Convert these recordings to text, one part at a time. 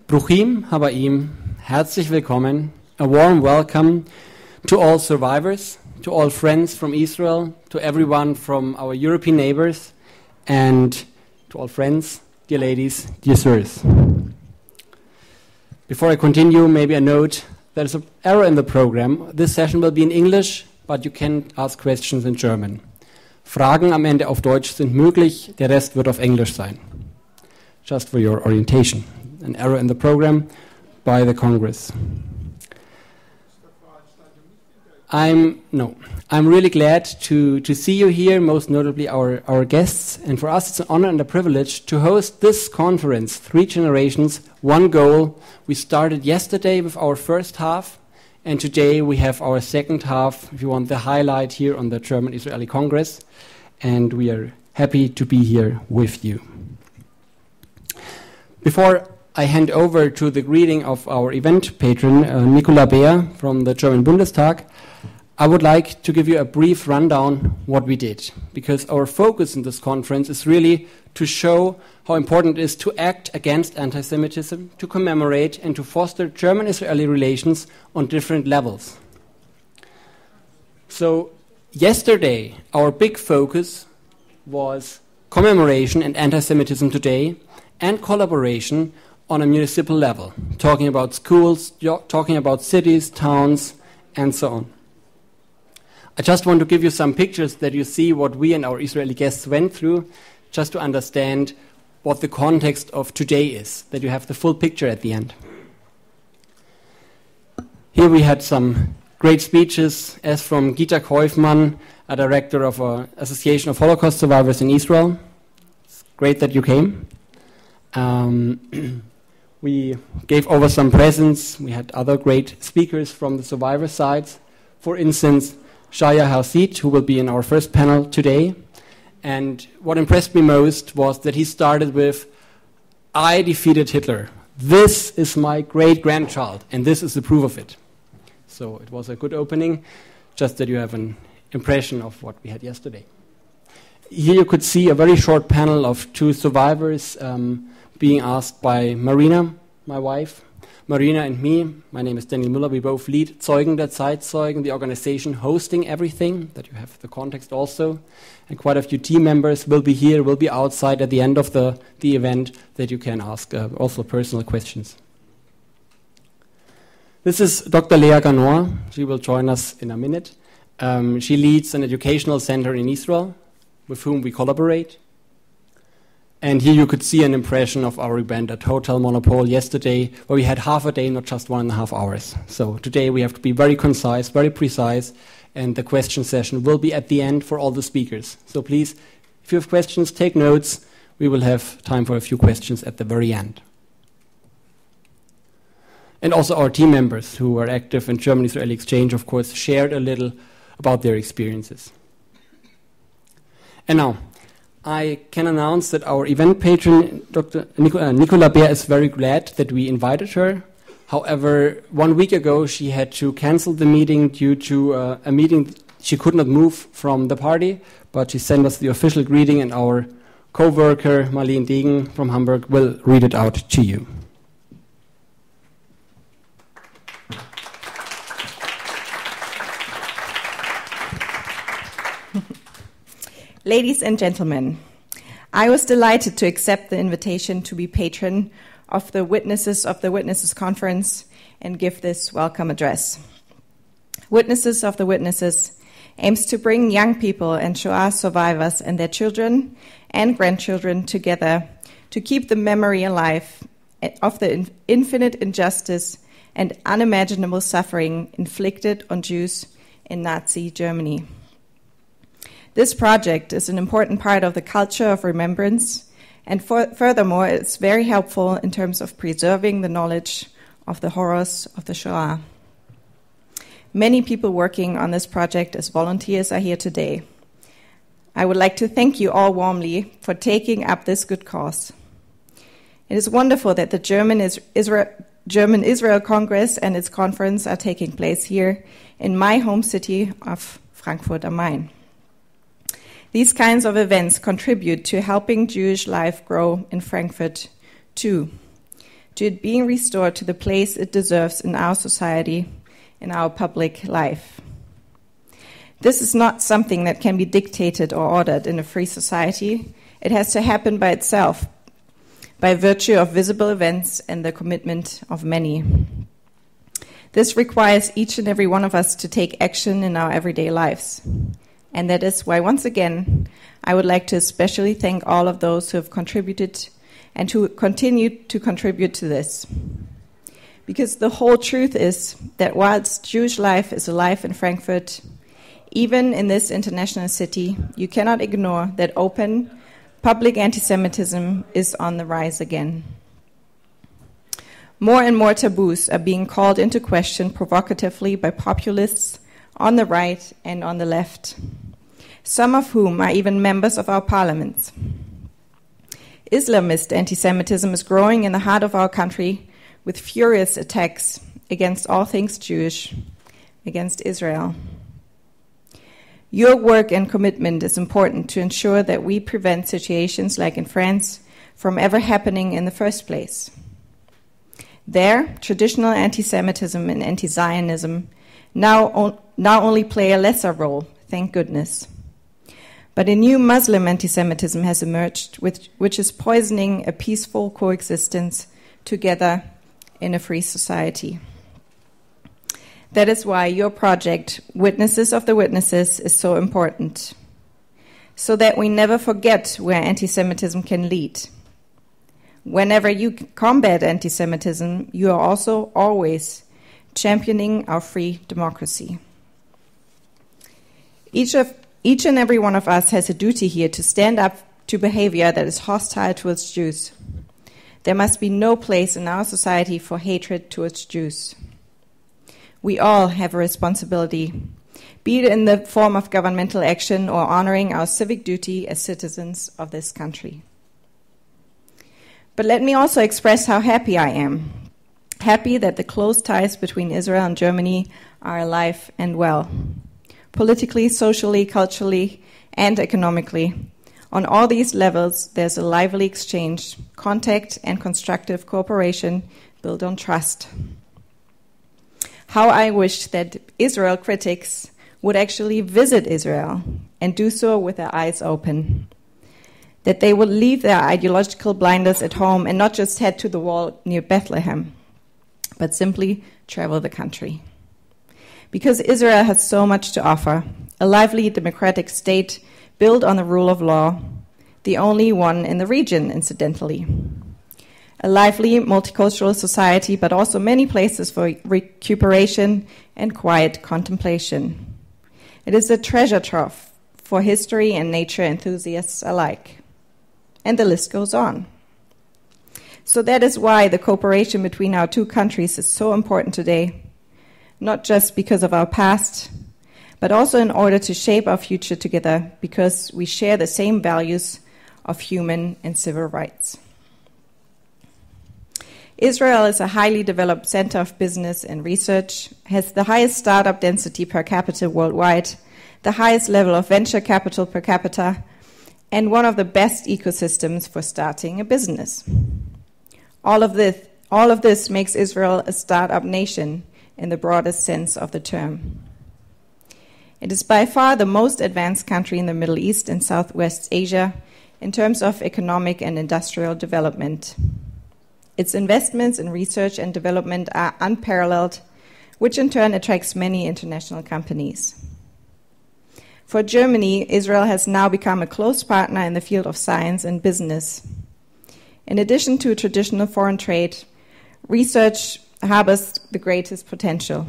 Bruchim Habaim, herzlich willkommen, a warm welcome to all survivors, to all friends from Israel, to everyone from our European neighbors, and to all friends, dear ladies, dear sirs. Before I continue, maybe a note, there's an error in the program. This session will be in English, but you can ask questions in German. Fragen am Ende auf Deutsch sind möglich, der Rest wird auf Englisch sein. Just for your orientation. An error in the program by the Congress. I'm really glad to see you here, most notably our guests. And for us, it's an honor and a privilege to host this conference, Three Generations, One Goal. We started yesterday with our first half, and today we have our second half, if you want, the highlight here on the German Israeli Congress. And we are happy to be here with you. Before I hand over to the greeting of our event patron, Nicola from the German Bundestag, I would like to give you a brief rundown what we did, because our focus in this conference is really to show how important it is to act against anti-Semitism, to commemorate and to foster German-Israeli relations on different levels. So yesterday, our big focus was commemoration and anti-Semitism today and collaboration on a municipal level, talking about schools, talking about cities, towns, and so on. I just want to give you some pictures that you see what we and our Israeli guests went through, just to understand what the context of today is, that you have the full picture at the end. Here we had some great speeches, as from Gita Kaufman, a director of an Association of Holocaust Survivors in Israel. It's great that you came. We gave over some presents. We had other great speakers from the survivor sides. For instance, Shaya Harsit, who will be in our first panel today. And what impressed me most was that he started with, "I defeated Hitler. This is my great-grandchild, and this is the proof of it." So it was a good opening, just that you have an impression of what we had yesterday. Here you could see a very short panel of two survivors being asked by Mirna, my wife. Mirna and me, my name is Daniel Müller, we both lead Zeugen der Zeitzeugen, the organization hosting everything, that you have the context also. And quite a few team members will be here, will be outside at the end of the event, that you can ask also personal questions. This is Dr. Lea Ganor. She will join us in a minute. She leads an educational center in Israel, with whom we collaborate. And here you could see an impression of our event at Hotel Monopole yesterday, where we had half a day, not just 1.5 hours. So today we have to be very concise, very precise, and the question session will be at the end for all the speakers. So please, if you have questions, take notes. We will have time for a few questions at the very end. And also our team members who are active in German-Israeli exchange, of course, shared a little about their experiences. And now, I can announce that our event patron, Dr. Nicola is very glad that we invited her. However, 1 week ago, she had to cancel the meeting due to a meeting. She could not move from the party, but she sent us the official greeting, and our co-worker, Marlene Degen from Hamburg, will read it out to you. Ladies and gentlemen, I was delighted to accept the invitation to be patron of the Witnesses Conference and give this welcome address. Witnesses of the Witnesses aims to bring young people and Shoah survivors and their children and grandchildren together to keep the memory alive of the infinite injustice and unimaginable suffering inflicted on Jews in Nazi Germany. This project is an important part of the culture of remembrance, and furthermore, it's very helpful in terms of preserving the knowledge of the horrors of the Shoah. Many people working on this project as volunteers are here today. I would like to thank you all warmly for taking up this good cause. It is wonderful that the German German Israelkongress and its conference are taking place here in my home city of Frankfurt am Main. These kinds of events contribute to helping Jewish life grow in Frankfurt too, to it being restored to the place it deserves in our society, in our public life. This is not something that can be dictated or ordered in a free society. It has to happen by itself, by virtue of visible events and the commitment of many. This requires each and every one of us to take action in our everyday lives. And that is why, once again, I would like to especially thank all of those who have contributed and who continue to contribute to this. Because the whole truth is that whilst Jewish life is alive in Frankfurt, even in this international city, you cannot ignore that open, public anti-Semitism is on the rise again. More and more taboos are being called into question provocatively by populists on the right and on the left, some of whom are even members of our parliaments. Islamist anti-Semitism is growing in the heart of our country with furious attacks against all things Jewish, against Israel. Your work and commitment is important to ensure that we prevent situations like in France from ever happening in the first place. There, traditional anti-Semitism and anti-Zionism now only play a lesser role, thank goodness. But a new Muslim anti-Semitism has emerged, which is poisoning a peaceful coexistence together in a free society. That is why your project, Witnesses of the Witnesses, is so important, so that we never forget where anti-Semitism can lead. Whenever you combat anti-Semitism, you are also always championing our free democracy. Each and every one of us has a duty here to stand up to behavior that is hostile towards Jews. There must be no place in our society for hatred towards Jews. We all have a responsibility, be it in the form of governmental action or honoring our civic duty as citizens of this country. But let me also express how happy I am. Happy that the close ties between Israel and Germany are alive and well. Politically, socially, culturally, and economically. On all these levels, there's a lively exchange, contact, and constructive cooperation built on trust. How I wish that Israel critics would actually visit Israel and do so with their eyes open. That they would leave their ideological blinders at home and not just head to the wall near Bethlehem, but simply travel the country. Because Israel has so much to offer, a lively democratic state built on the rule of law, the only one in the region, incidentally. A lively, multicultural society, but also many places for recuperation and quiet contemplation. It is a treasure trove for history and nature enthusiasts alike. And the list goes on. So that is why the cooperation between our two countries is so important today, not just because of our past, but also in order to shape our future together, because we share the same values of human and civil rights. Israel is a highly developed center of business and research, has the highest startup density per capita worldwide, the highest level of venture capital per capita, and one of the best ecosystems for starting a business. All of this makes Israel a startup nation in the broadest sense of the term. It is by far the most advanced country in the Middle East and Southwest Asia in terms of economic and industrial development. Its investments in research and development are unparalleled, which in turn attracts many international companies. For Germany, Israel has now become a close partner in the field of science and business. In addition to traditional foreign trade, research harbors the greatest potential.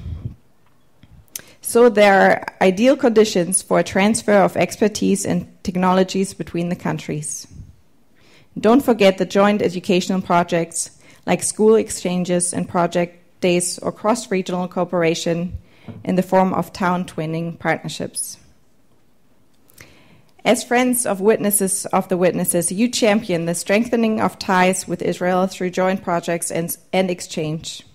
So there are ideal conditions for a transfer of expertise and technologies between the countries. Don't forget the joint educational projects like school exchanges and project days or cross-regional cooperation in the form of town twinning partnerships. As friends of the witnesses, you champion the strengthening of ties with Israel through joint projects and exchange.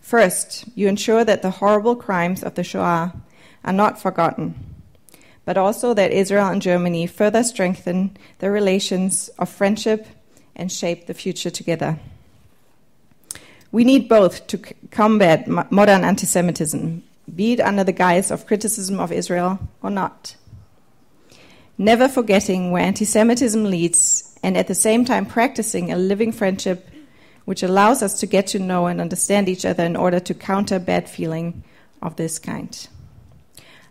First, you ensure that the horrible crimes of the Shoah are not forgotten, but also that Israel and Germany further strengthen the relations of friendship and shape the future together. We need both to combat modern anti-Semitism, be it under the guise of criticism of Israel or not. Never forgetting where anti-Semitism leads, and at the same time practicing a living friendship which allows us to get to know and understand each other in order to counter bad feeling of this kind.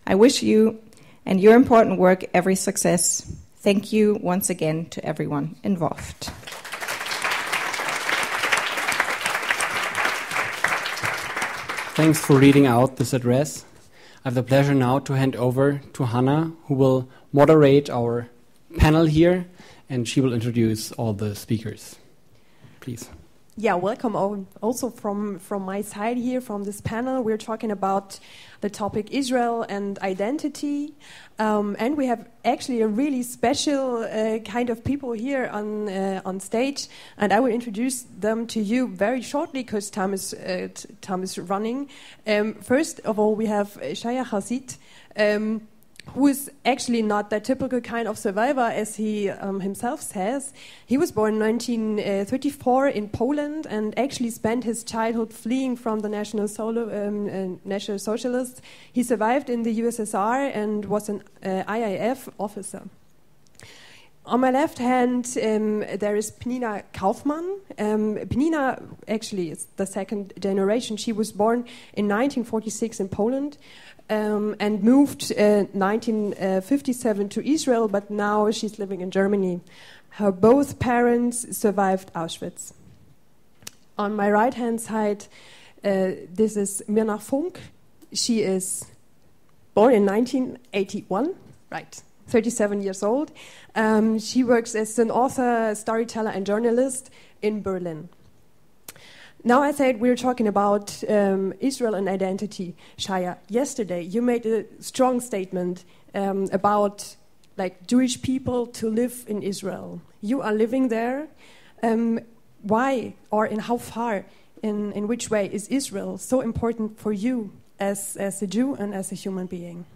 I wish you and your important work every success. Thank you once again to everyone involved. Thanks for reading out this address. I have the pleasure now to hand over to Hannah, who will moderate our panel here, and she will introduce all the speakers. Please. Yeah, welcome also from my side here, from this panel. We're talking about the topic Israel and identity. And we have actually a really special kind of people here on stage. And I will introduce them to you very shortly because time is running. First of all, we have Shaya Harsit, who is actually not that typical kind of survivor, as he himself says. He was born in 1934 in Poland and actually spent his childhood fleeing from the National Socialists. He survived in the USSR and was an IAF officer. On my left hand, there is Pnina Kaufman. Pnina actually is the second generation. She was born in 1946 in Poland. And moved in 1957 to Israel, but now she's living in Germany. Her both parents survived Auschwitz. On my right-hand side, this is Mirna Funk. She is born in 1981, right, 37 years old. She works as an author, storyteller, and journalist in Berlin. Now, I said we're talking about Israel and identity. Shaya, yesterday you made a strong statement about like Jewish people to live in Israel. You are living there. Why or in how far, in which way is Israel so important for you as a Jew and as a human being?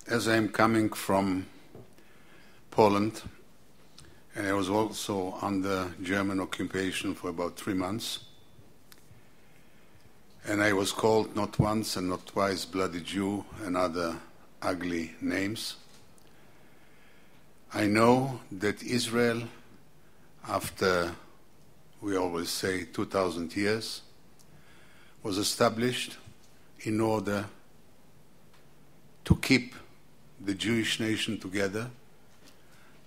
As I'm coming from Poland, and I was also under German occupation for about 3 months. And I was called not once and not twice bloody Jew and other ugly names. I know that Israel, after, we always say, 2,000 years, was established in order to keep the Jewish nation together,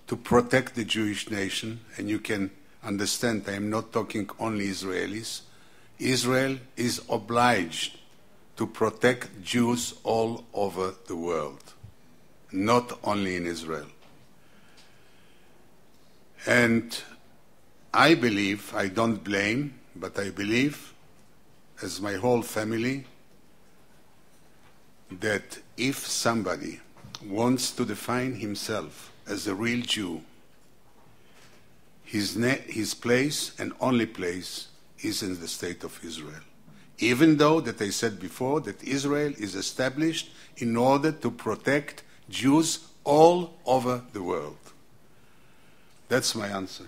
to protect the Jewish nation, and you can understand I am not talking only Israelis. Israel is obliged to protect Jews all over the world, not only in Israel. And I believe, I don't blame, but I believe, as my whole family, that if somebody wants to define himself as a real Jew, his place and only place is in the state of Israel. Even though that I said before that Israel is established in order to protect Jews all over the world. That's my answer.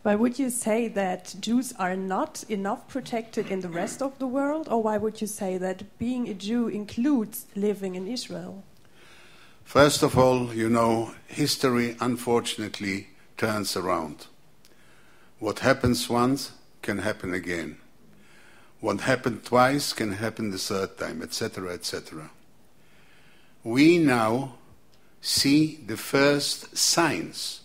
But would you say that Jews are not enough protected in the rest of the world? Or why would you say that being a Jew includes living in Israel? First of all, you know, history unfortunately turns around. What happens once can happen again. What happened twice can happen the third time, etc., etc. We now see the first signs.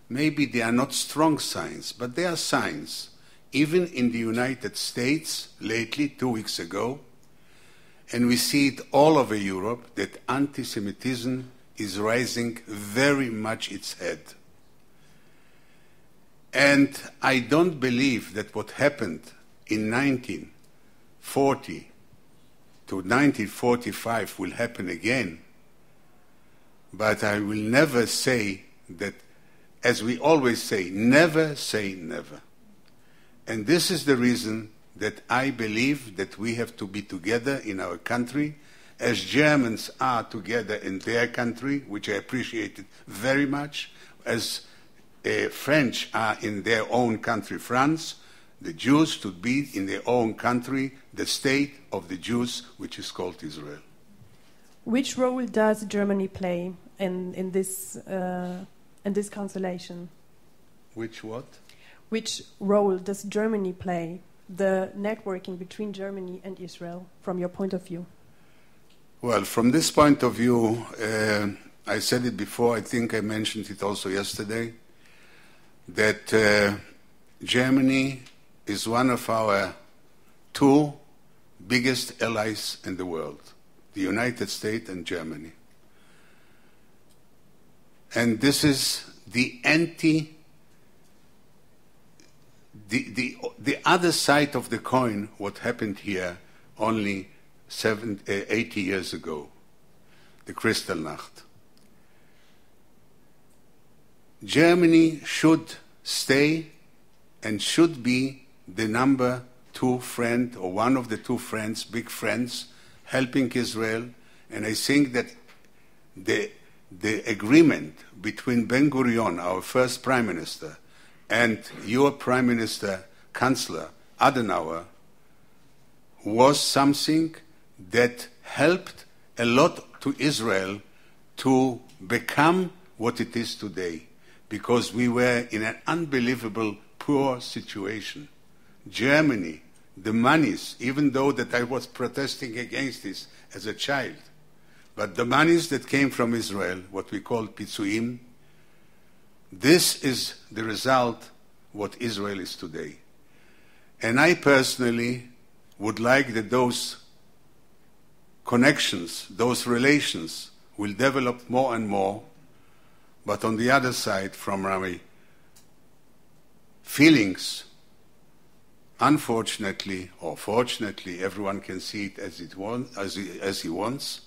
Maybe they are not strong signs, but they are signs. Even in the United States, lately, 2 weeks ago, and we see it all over Europe, that anti-Semitism is rising very much its head. And I don't believe that what happened in 1940 to 1945 will happen again. but I will never say that, as we always say never. And this is the reason that I believe that we have to be together in our country, as Germans are together in their country, which I appreciated very much, as French are in their own country, France. The Jews should be in their own country, the state of the Jews, which is called Israel. Which role does Germany play in this constellation? Which what? Which role does Germany play, the networking between Germany and Israel, from your point of view? Well, from this point of view, I said it before, I think I mentioned it also yesterday, that Germany is one of our two biggest allies in the world, the United States and Germany. And this is the other side of the coin, what happened here only 80 years ago, the Kristallnacht. Germany should stay and should be the number two friend, or one of the two friends, big friends, helping Israel. And I think that the agreement between Ben-Gurion, our first prime minister, and your prime minister, Chancellor Adenauer, was something that helped a lot to Israel to become what it is today, because we were in an unbelievable poor situation. Germany, the monies, even though that I was protesting against this as a child, but the monies that came from Israel, what we call pitsuim, this is the result what Israel is today. And I personally would like that those connections, those relations will develop more and more. But on the other side, from my feelings, unfortunately or fortunately, everyone can see it as he wants.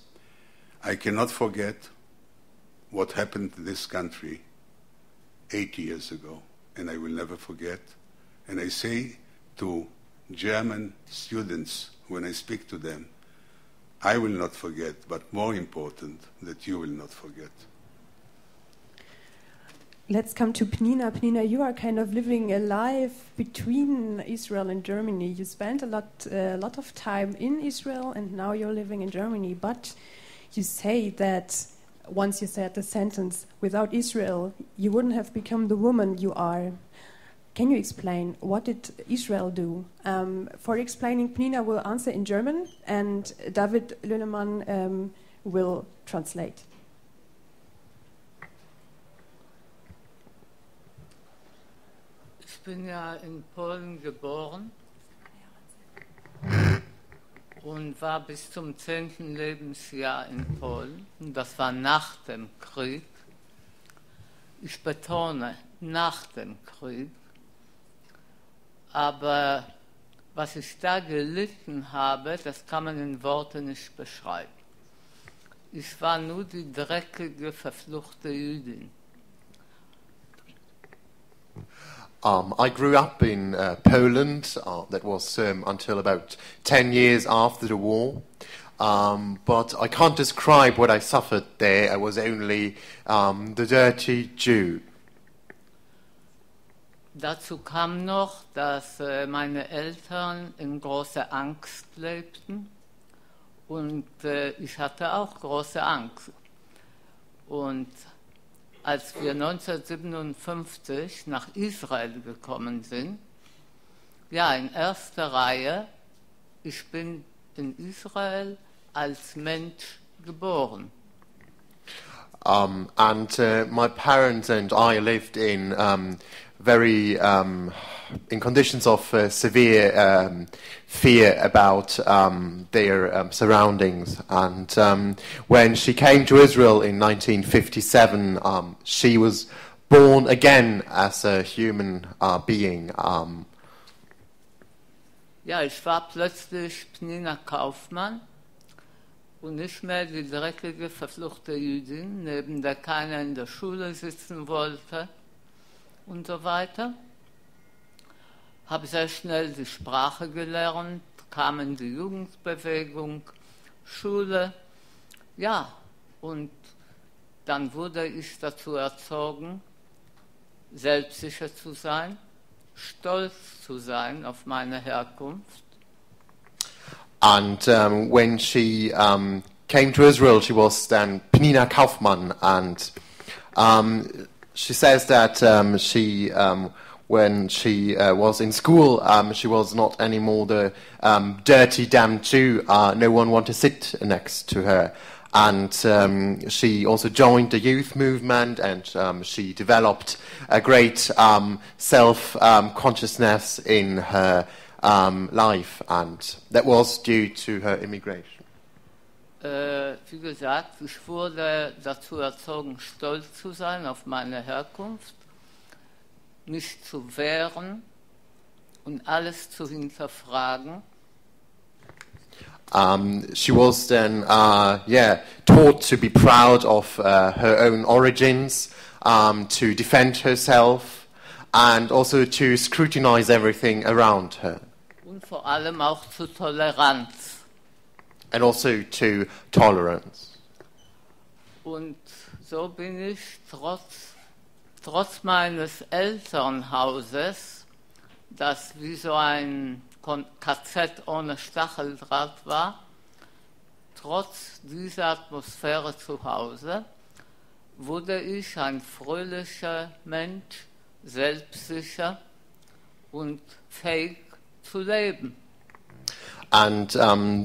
I cannot forget what happened to this country 80 years ago, and I will never forget. And I say to German students when I speak to them, I will not forget, but more important, that you will not forget. Let's come to Pnina. Pnina, you are kind of living a life between Israel and Germany. You spent a lot of time in Israel, and now you're living in Germany. But you say that once you said the sentence, without Israel, you wouldn't have become the woman you are. Can you explain, what did Israel do? For explaining, Pnina will answer in German, and David Lüllemann will translate. Ich bin ja in Polen geboren und war bis zum 10. Lebensjahr in Polen. Und das war nach dem Krieg. Ich betone, nach dem Krieg. Aber was ich da gelitten habe, das kann man in Worten nicht beschreiben. Ich war nur die dreckige, verfluchte Jüdin. I grew up in Poland. That was until about 10 years after the war. But I can't describe what I suffered there. I was only the dirty Jew. Dazu kam noch, dass meine Eltern in großer Angst lebten. Und ich hatte auch große Angst. Und als wir 1957 nach Israel gekommen sind, ja, in erster Reihe, ich bin in Israel als Mensch geboren. And my parents and I lived in in conditions of severe fear about their surroundings. And when she came to Israel in 1957, she was born again as a human being. Ja, ich war plötzlich Pnina Kaufman und nicht mehr die dreckige, verfluchte Jüdin, neben der keiner in der Schule sitzen wollte und so weiter. Habe sehr schnell die Sprache gelernt, kam in die Jugendbewegung, Schule, ja, und dann wurde ich dazu erzogen, selbstsicher zu sein, stolz zu sein auf meine Herkunft. And when she came to Israel, she was then Pnina Kaufman, and she says that when she was in school, she was not anymore the dirty, damn Jew. No one wanted to sit next to her. And she also joined the youth movement, and she developed a great self-consciousness in her life, and that was due to her immigration. Wie gesagt, ich wurde dazu erzogen, stolz zu sein auf meine Herkunft, mich zu wehren und alles zu hinterfragen. She was then, taught to be proud of her own origins, to defend herself, and also to scrutinize everything around her. Und vor allem auch zu Toleranz. And also to tolerance. Und so bin ich trotz meines Elternhauses, das wie so ein KZ ohne Stacheldraht war, trotz dieser Atmosphäre zu Hause, wurde ich ein fröhlicher Mensch, selbstsicher und fähig zu leben. And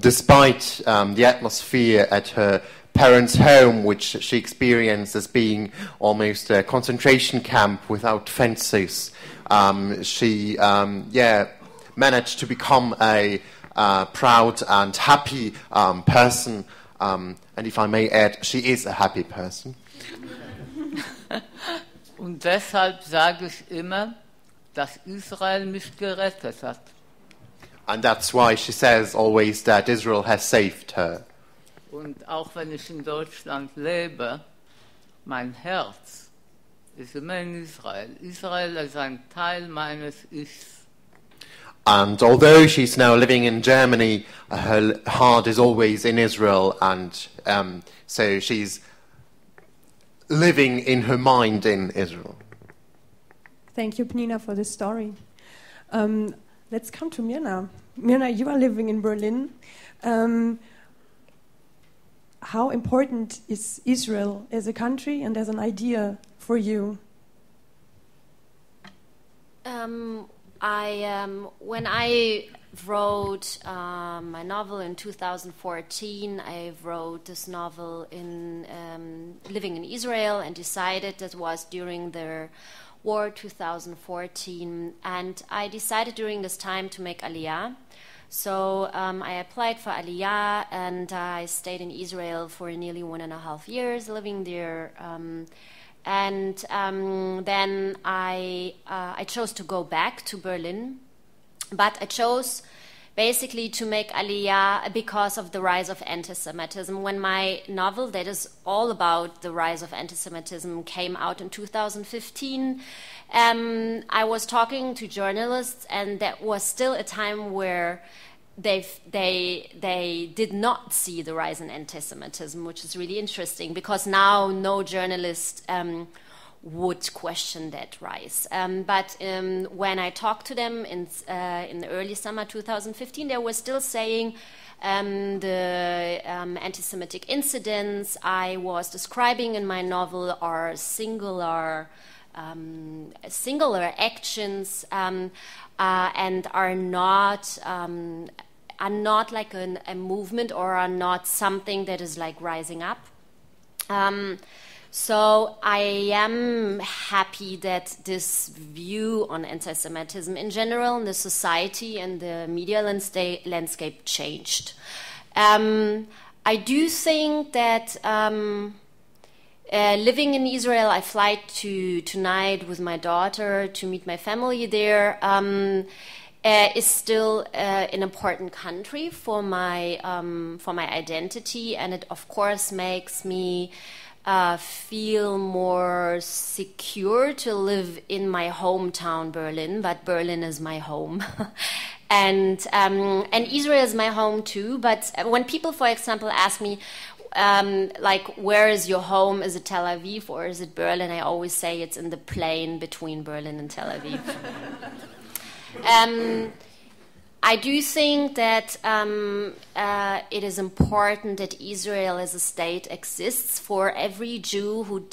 despite the atmosphere at her parents' home, which she experienced as being almost a concentration camp without fences, she managed to become a proud and happy person. And if I may add, she is a happy person. Und deshalb sage ich immer, dass Israel mich gerettet hat. And that's why she says always that Israel has saved her. Und auch wenn ich in Deutschland lebe, mein Herz ist immer in Israel. Israel ist ein Teil meines Ichs. And although she's now living in Germany, her heart is always in Israel, and so she's living in her mind in Israel. Thank you, Pnina, for this story. Let's come to Mirna. Mirna, you are living in Berlin. How important is Israel as a country and as an idea for you? When I wrote my novel in 2014, I wrote this novel in living in Israel, and decided that was during the war 2014, and I decided during this time to make Aliyah. So I applied for Aliyah, and I stayed in Israel for nearly 1.5 years, living there. And then I chose to go back to Berlin, but I chose basically to make Aliyah because of the rise of anti-Semitism. When my novel, that is all about the rise of anti-Semitism, came out in 2015, I was talking to journalists, and that was still a time where they did not see the rise in anti-Semitism, which is really interesting, because now no journalist would question that rise. But when I talked to them in the early summer 2015, they were still saying the anti-Semitic incidents I was describing in my novel are singular actions and are not like a movement, or are not something that is like rising up. So I am happy that this view on anti-Semitism in general in the society and the media landscape changed. I do think that living in Israel, I fly tonight with my daughter to meet my family there. is still an important country for my identity, and it of course makes me feel more secure to live in my hometown, Berlin. But Berlin is my home, and Israel is my home too. But when people, for example, ask me, like, where is your home? Is it Tel Aviv or is it Berlin? I always say it's in the plain between Berlin and Tel Aviv. I do think that it is important that Israel as a state exists for every Jew who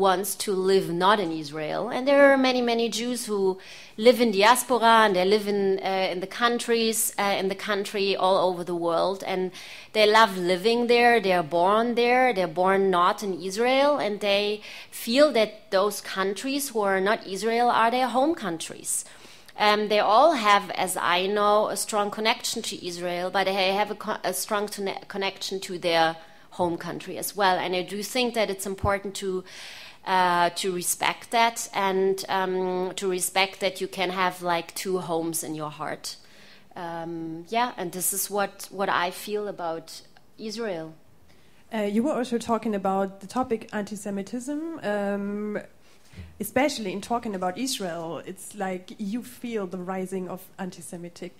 wants to live not in Israel. And there are many, many Jews who live in diaspora, and they live in the countries, in the country all over the world, and they love living there. They are born there. They're born not in Israel, and they feel that those countries who are not Israel are their home countries. They all have, as I know, a strong connection to Israel, but they have a strong connection to their home country as well. And I do think that it's important to respect that, and to respect that you can have like two homes in your heart. And this is what I feel about Israel. You were also talking about the topic anti-Semitism. Especially in talking about Israel, it's like you feel the rising of anti-Semitic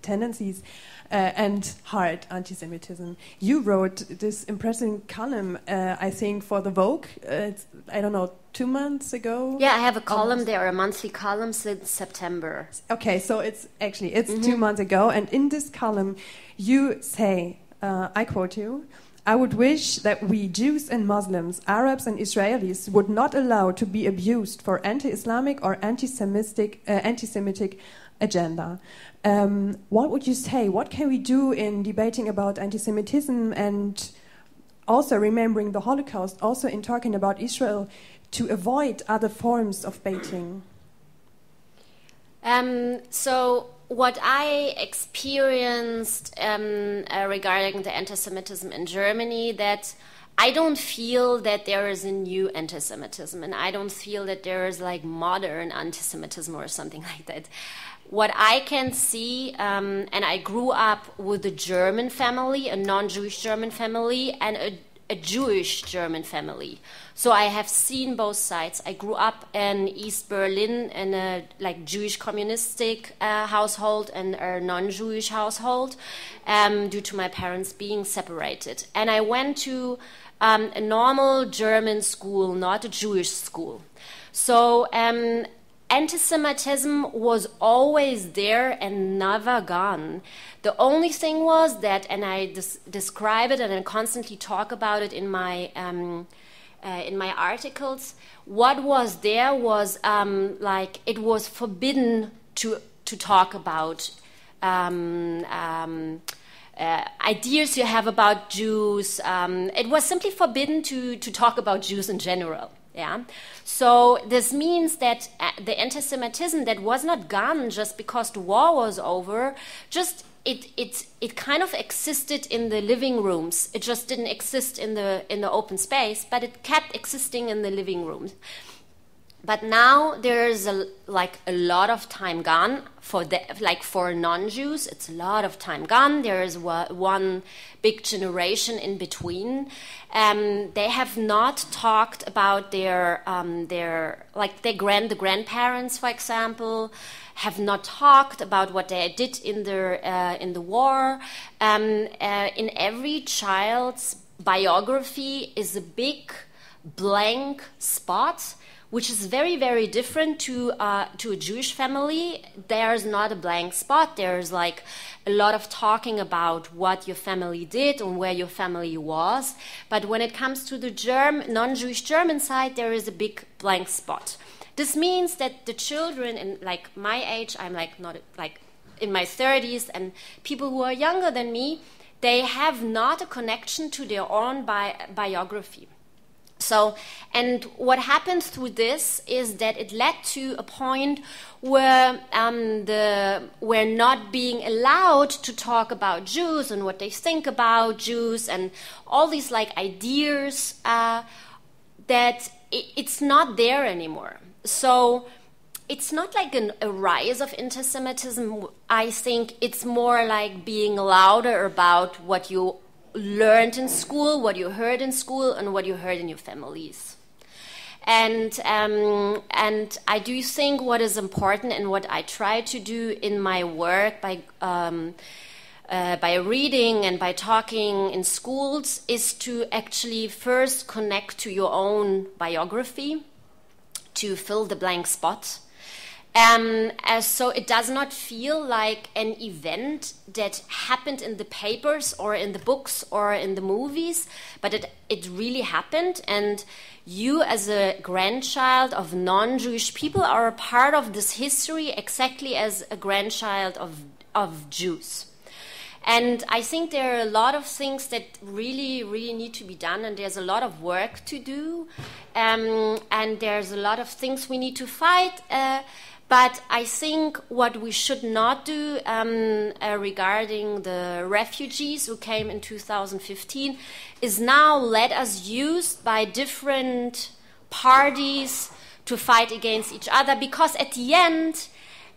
tendencies and hard anti-Semitism. You wrote this impressive column, I think, for the Vogue. It's, I don't know, 2 months ago? Yeah, I have a column there, a monthly column since September. Okay, so it's 2 months ago. And in this column, you say, I quote you, "I would wish that we Jews and Muslims, Arabs and Israelis would not allow to be abused for anti-Islamic or anti-Semitic agenda." What would you say? What can we do in debating about anti-Semitism and also remembering the Holocaust, also in talking about Israel, to avoid other forms of baiting? So what I experienced regarding the anti-Semitism in Germany, that I don't feel that there is a new anti-Semitism, and I don't feel that there is like modern anti-Semitism or something like that. What I can see, and I grew up with a German family, a non-Jewish German family, and a Jewish German family. So I have seen both sides. I grew up in East Berlin in a like Jewish communistic household and a non-Jewish household due to my parents being separated. And I went to a normal German school, not a Jewish school. So anti-Semitism was always there and never gone. The only thing was that, and I describe it and I constantly talk about it in my articles, what was there was like it was forbidden to talk about ideas you have about Jews. It was simply forbidden to talk about Jews in general. Yeah, so this means that the anti-Semitism that was not gone just because the war was over, just it kind of existed in the living rooms. It just didn't exist in the open space, but it kept existing in the living rooms. But now there's a lot of time gone for non-Jews. It's a lot of time gone. There is one big generation in between. They have not talked about their grandparents, for example, have not talked about what they did in the war. In every child's biography is a big blank spot, which is very, very different to a Jewish family. There's not a blank spot. There's like a lot of talking about what your family did and where your family was. But when it comes to the non-Jewish German side, there is a big blank spot. This means that the children in like my age, I'm like not like in my 30s, and people who are younger than me, they have not a connection to their own biography. So, and what happened through this is that it led to a point where we're not being allowed to talk about Jews and what they think about Jews and all these like ideas that it's not there anymore. So it's not like a rise of anti-Semitism. I think it's more like being louder about what you learned in school, what you heard in school, and what you heard in your families. And I do think what is important and what I try to do in my work by reading and by talking in schools is to actually first connect to your own biography, to fill the blank spot. So it does not feel like an event that happened in the papers or in the books or in the movies, but it really happened, and you as a grandchild of non-Jewish people are a part of this history exactly as a grandchild of Jews. And I think there are a lot of things that really, really need to be done, and there's a lot of work to do, and there's a lot of things we need to fight. But I think what we should not do regarding the refugees who came in 2015 is now let us used by different parties to fight against each other, because at the end,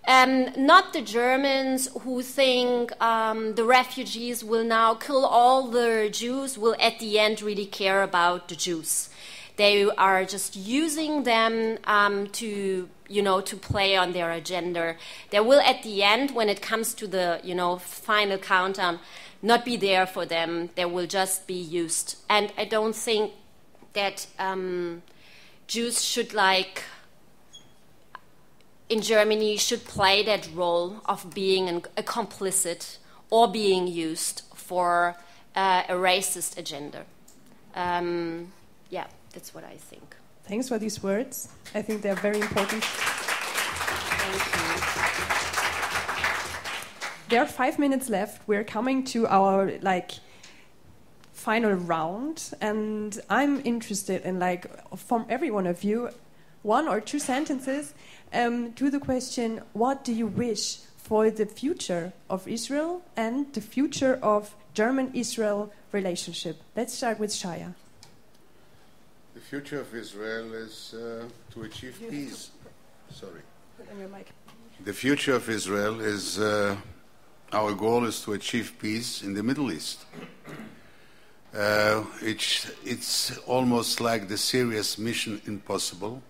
not the Germans who think the refugees will now kill all the Jews will at the end really care about the Jews. They are just using them to play on their agenda. They will at the end, when it comes to the, final countdown, not be there for them. They will just be used. And I don't think that Jews should, in Germany, should play that role of being a complicit or being used for a racist agenda. That's what I think. Thanks for these words. I think they're very important. Thank you. There are 5 minutes left. We're coming to our final round, and I'm interested in from every one of you, 1 or 2 sentences to the question: what do you wish for the future of Israel and the future of German-Israel relationship? Let's start with Shaya. The future of Israel is to achieve peace. Sorry. Put on your mic. The future of Israel is, our goal is to achieve peace in the Middle East. It's almost like the serious mission impossible,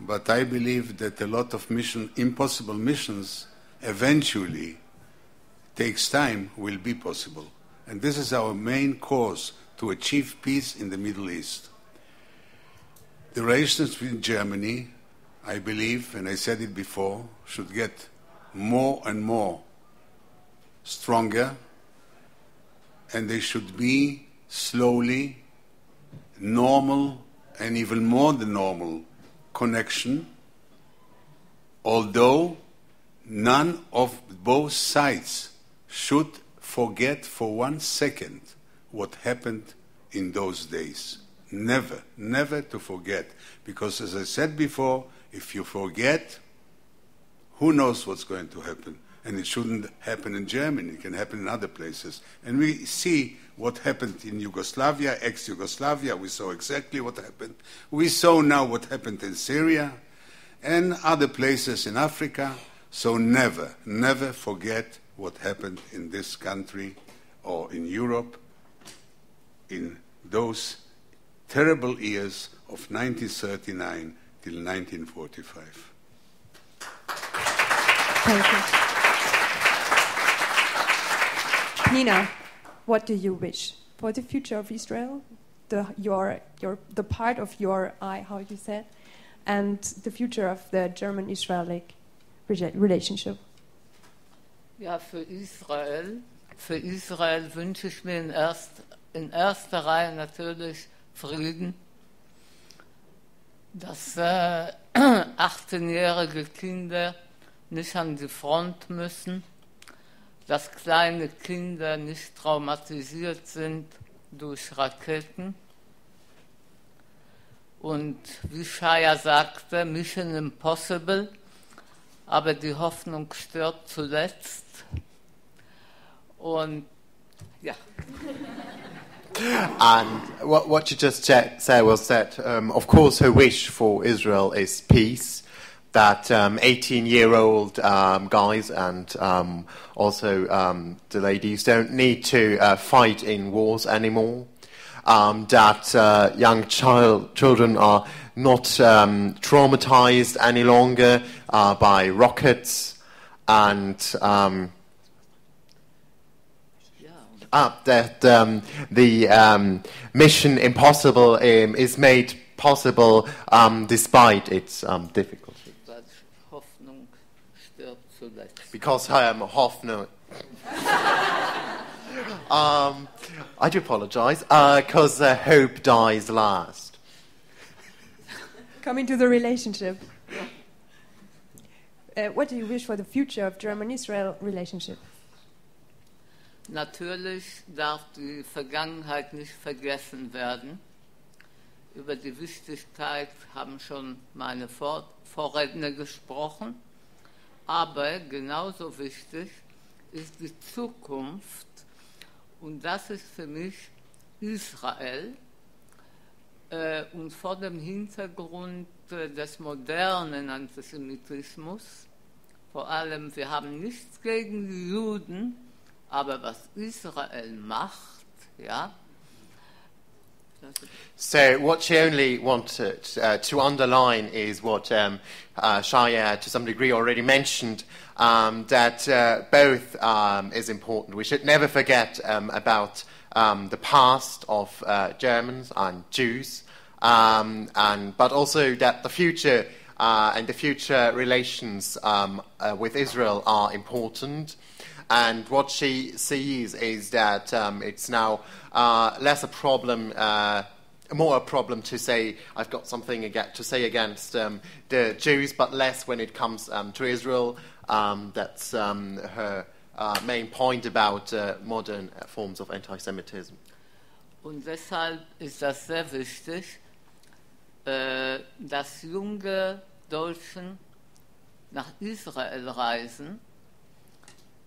but I believe that a lot of impossible missions eventually takes time, will be possible. And this is our main cause, to achieve peace in the Middle East. The relations with Germany, I believe, and I said it before, should get more and more stronger, and they should be slowly normal and even more than normal connection, although none of both sides should forget for 1 second what happened in those days. Never, never to forget. Because as I said before, if you forget, who knows what's going to happen? And it shouldn't happen in Germany. It can happen in other places. And we see what happened in Yugoslavia, ex-Yugoslavia. We saw exactly what happened. We saw now what happened in Syria and other places in Africa. So never, never forget what happened in this country or in Europe in those terrible years of 1939 till 1945. Thank you. Pnina, what do you wish for the future of Israel? The part of your eye, how you said, and the future of the German-Israeli relationship. Ja, für Israel wünsche ich mir in erster Reihe natürlich Frieden, dass 18-jährige Kinder nicht an die Front müssen, dass kleine Kinder nicht traumatisiert sind durch Raketen. Und wie Shaya sagte, Mission Impossible, aber die Hoffnung stirbt zuletzt. Und ja. And what you just said was that, of course, her wish for Israel is peace, that 18-year-old guys and also the ladies don't need to fight in wars anymore. That young children are not traumatized any longer by rockets, and that the Mission Impossible is made possible despite its difficulty. Because Hoffnung. I do apologise, because hope dies last. Coming to the relationship. What do you wish for the future of German-Israel relationship? Natürlich darf die Vergangenheit nicht vergessen werden. Über die Wichtigkeit haben schon meine Vorredner gesprochen. Aber genauso wichtig ist die Zukunft. Und das ist für mich Israel. Und vor dem Hintergrund des modernen Antisemitismus, vor allem, wir haben nichts gegen die Juden, aber was Israel macht, ja. So what she only wanted to underline is what Shaya, to some degree, already mentioned, that both is important. We should never forget about the past of Germans and Jews, but also that the future and the future relations with Israel are important. And what she sees is that it's now less a problem, more a problem to say, I've got something to say against the Jews, but less when it comes to Israel. That's her main point about modern forms of anti-Semitism. Und deshalb ist das sehr wichtig, dass junge Deutschen nach Israel reisen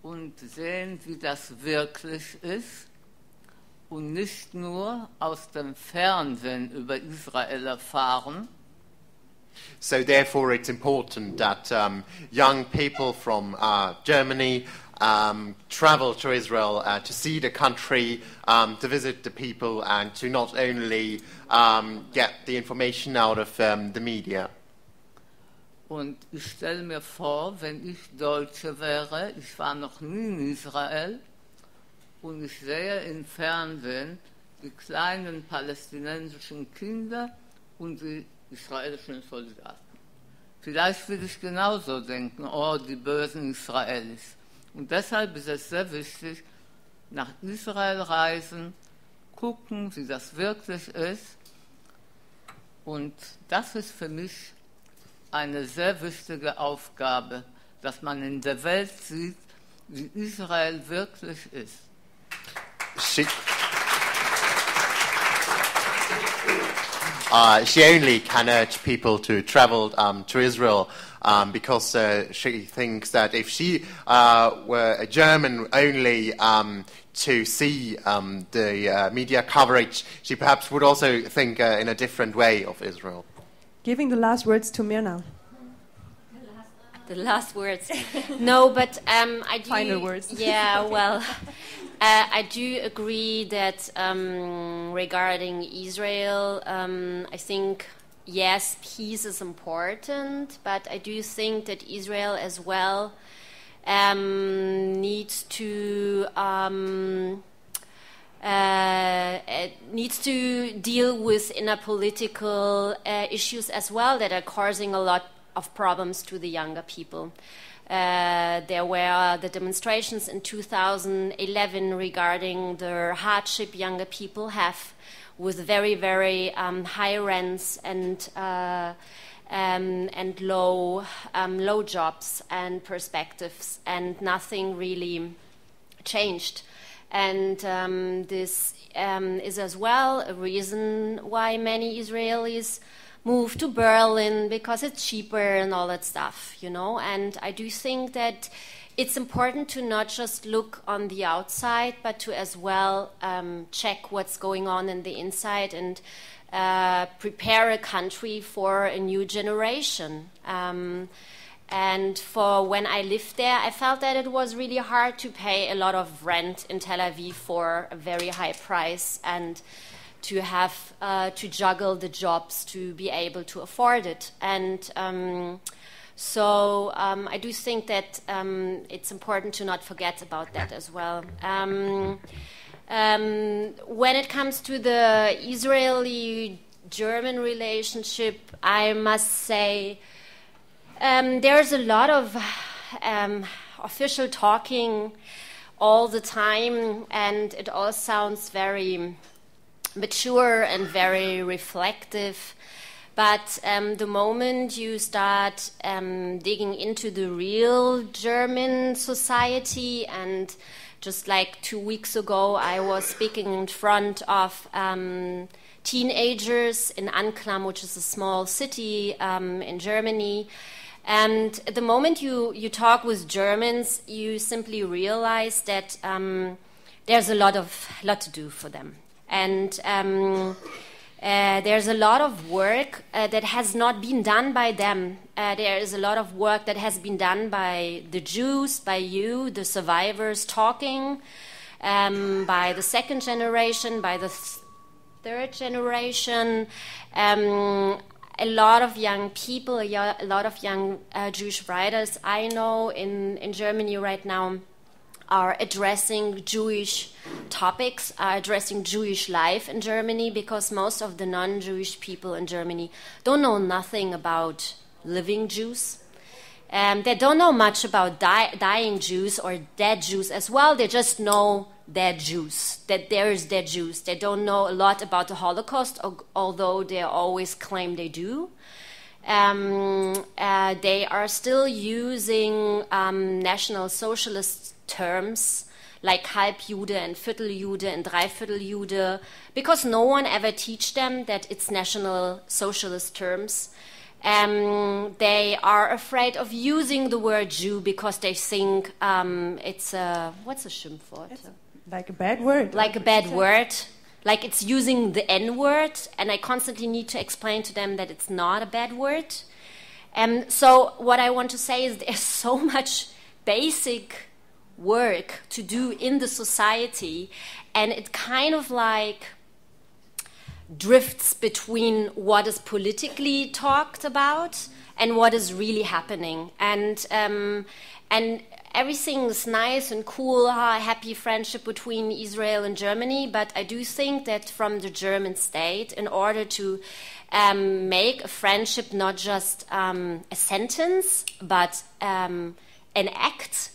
und sehen, wie das wirklich ist und nicht nur aus dem Fernsehen über Israel erfahren. So therefore it's important that young people from Germany travel to Israel to see the country, to visit the people, and to not only get the information out of the media. Und ich stelle mir vor, wenn ich Deutsche wäre, ich war noch nie in Israel, und ich sehe im Fernsehen die kleinen palästinensischen Kinder und die israelischen Soldaten. Vielleicht würde ich genauso denken, oh, die bösen Israelis. Und deshalb ist es sehr wichtig, nach Israel reisen, gucken, wie das wirklich ist. Und das ist für mich eine sehr wichtige Aufgabe, dass man in der Welt sieht, wie Israel wirklich ist. She only can urge people to travel to Israel because she thinks that if she were a German only to see the media coverage, she perhaps would also think in a different way of Israel. Giving the last words to Mirna. The last words. No, but I do... Final words. Yeah, well, I do agree that regarding Israel, I think, yes, peace is important, but I do think that Israel as well needs to deal with inner political issues as well that are causing a lot of problems to the younger people. There were the demonstrations in 2011 regarding the hardship younger people have with very, very high rents and low jobs and perspectives, and nothing really changed. And this is as well a reason why many Israelis move to Berlin, because it's cheaper and all that stuff, you know. And I do think that it's important to not just look on the outside, but to as well check what's going on in the inside and prepare a country for a new generation. And for when I lived there, I felt that it was really hard to pay a lot of rent in Tel Aviv for a very high price, and to have to juggle the jobs to be able to afford it. And so I do think that it's important to not forget about that as well. When it comes to the Israeli-German relationship, I must say there's a lot of official talking all the time, and it all sounds very mature and very reflective. But the moment you start digging into the real German society, and just like 2 weeks ago, I was speaking in front of teenagers in Anklam, which is a small city in Germany. And the moment you talk with Germans, you simply realize that there's a lot to do for them. And there's a lot of work that has not been done by them. There is a lot of work that has been done by the Jews, by you, the survivors, talking, by the second generation, by the third generation. A lot of young people, a lot of young Jewish writers I know in Germany right now are addressing Jewish topics, are addressing Jewish life in Germany, because most of the non-Jewish people in Germany don't know nothing about living Jews. They don't know much about dying Jews or dead Jews as well. They just know dead Jews, that there is dead Jews. They don't know a lot about the Holocaust, although they always claim they do. They are still using National Socialist terms like Halbjude and Vierteljude and Dreivierteljude, because no one ever teach them that it's National Socialist terms. They are afraid of using the word Jew because they think it's a, what's a Schimpfwort? Like a bad word. Like a bad word. Like it's using the N-word, and I constantly need to explain to them that it's not a bad word. So what I want to say is there's so much basic work to do in the society, and it kind of like drifts between what is politically talked about and what is really happening. And everything is nice and cool, happy friendship between Israel and Germany, but I do think that from the German state, in order to make a friendship not just a sentence, but an act,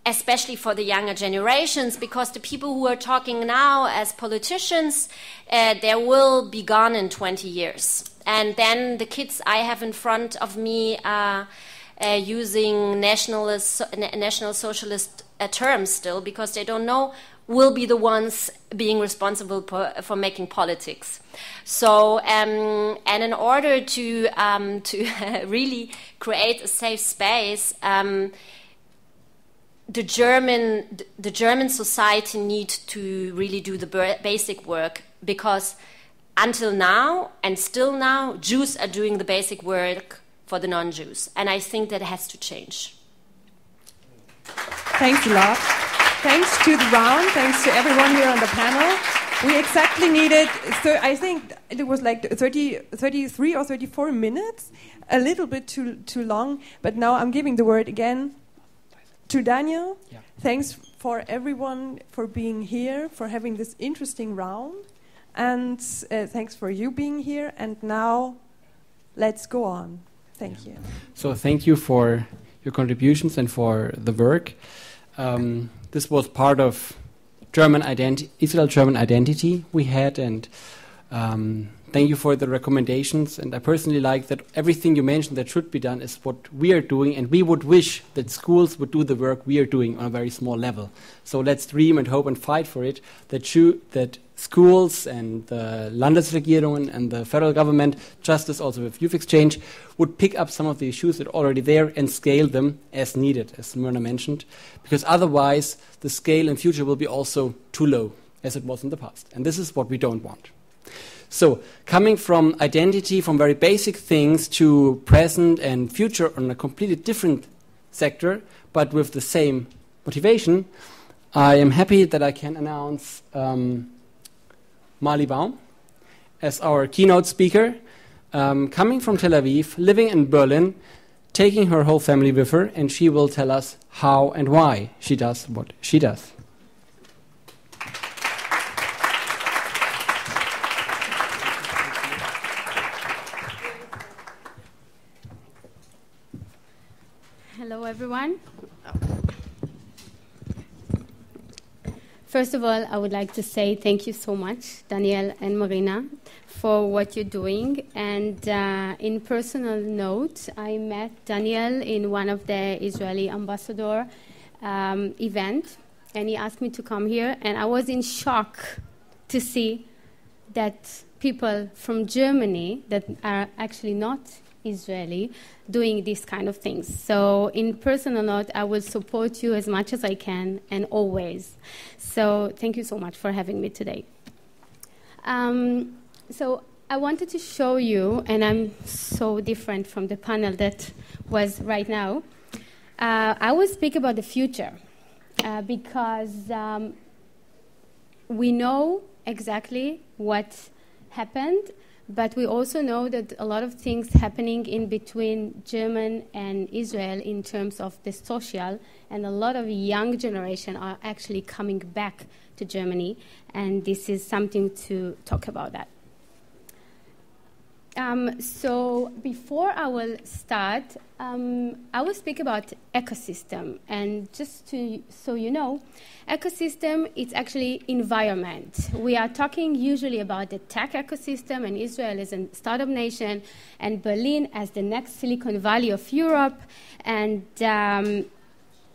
especially for the younger generations, because the people who are talking now as politicians, they will be gone in 20 years. And then the kids I have in front of me are using National Socialist terms still, because they don't know, will be the ones being responsible for making politics. So, and in order to really create a safe space, the German society needs to really do the basic work, because until now and still now, Jews are doing the basic work for the non-Jews, and I think that has to change. Thanks a lot. Thanks to the round, thanks to everyone here on the panel. We exactly needed, so I think it was like 33 or 34 minutes, a little bit too long, but now I'm giving the word again to Daniel. Yeah. Thanks for everyone for being here, for having this interesting round, and thanks for you being here, and now let's go on. Thank you. So thank you for your contributions and for the work. This was part of Israel-German identity we had, and thank you for the recommendations. And I personally like that everything you mentioned that should be done is what we are doing, and we would wish that schools would do the work we are doing on a very small level. So let's dream and hope and fight for it, that schools and the Landesregierungen and the federal government, just as also with Youth Exchange, would pick up some of the issues that are already there and scale them as needed, as Mirna mentioned, because otherwise the scale in future will be also too low. as it was in the past. And this is what we don't want. So coming from identity, from very basic things, to present and future on a completely different sector, but with the same motivation, I am happy that I can announce Mali Baum as our keynote speaker, coming from Tel Aviv, living in Berlin, taking her whole family with her, and she will tell us how and why she does what she does. Hello, everyone. First of all, I would like to say thank you so much, Daniel and Mirna, for what you're doing. And in personal note, I met Daniel in one of the Israeli ambassador event, and he asked me to come here, and I was in shock to see that people from Germany that are actually not Israeli doing these kind of things. So in personal note, I will support you as much as I can and always. So thank you so much for having me today. So I wanted to show you, and I'm so different from the panel that was right now. I will speak about the future because we know exactly what happened, but we also know that a lot of things happening in between German and Israel in terms of the social, and a lot of young generation are actually coming back to Germany, and this is something to talk about that. So before I will start, I will speak about ecosystem, and just so you know, ecosystem is actually environment. We are talking usually about the tech ecosystem, and Israel is a startup nation, and Berlin as the next Silicon Valley of Europe, and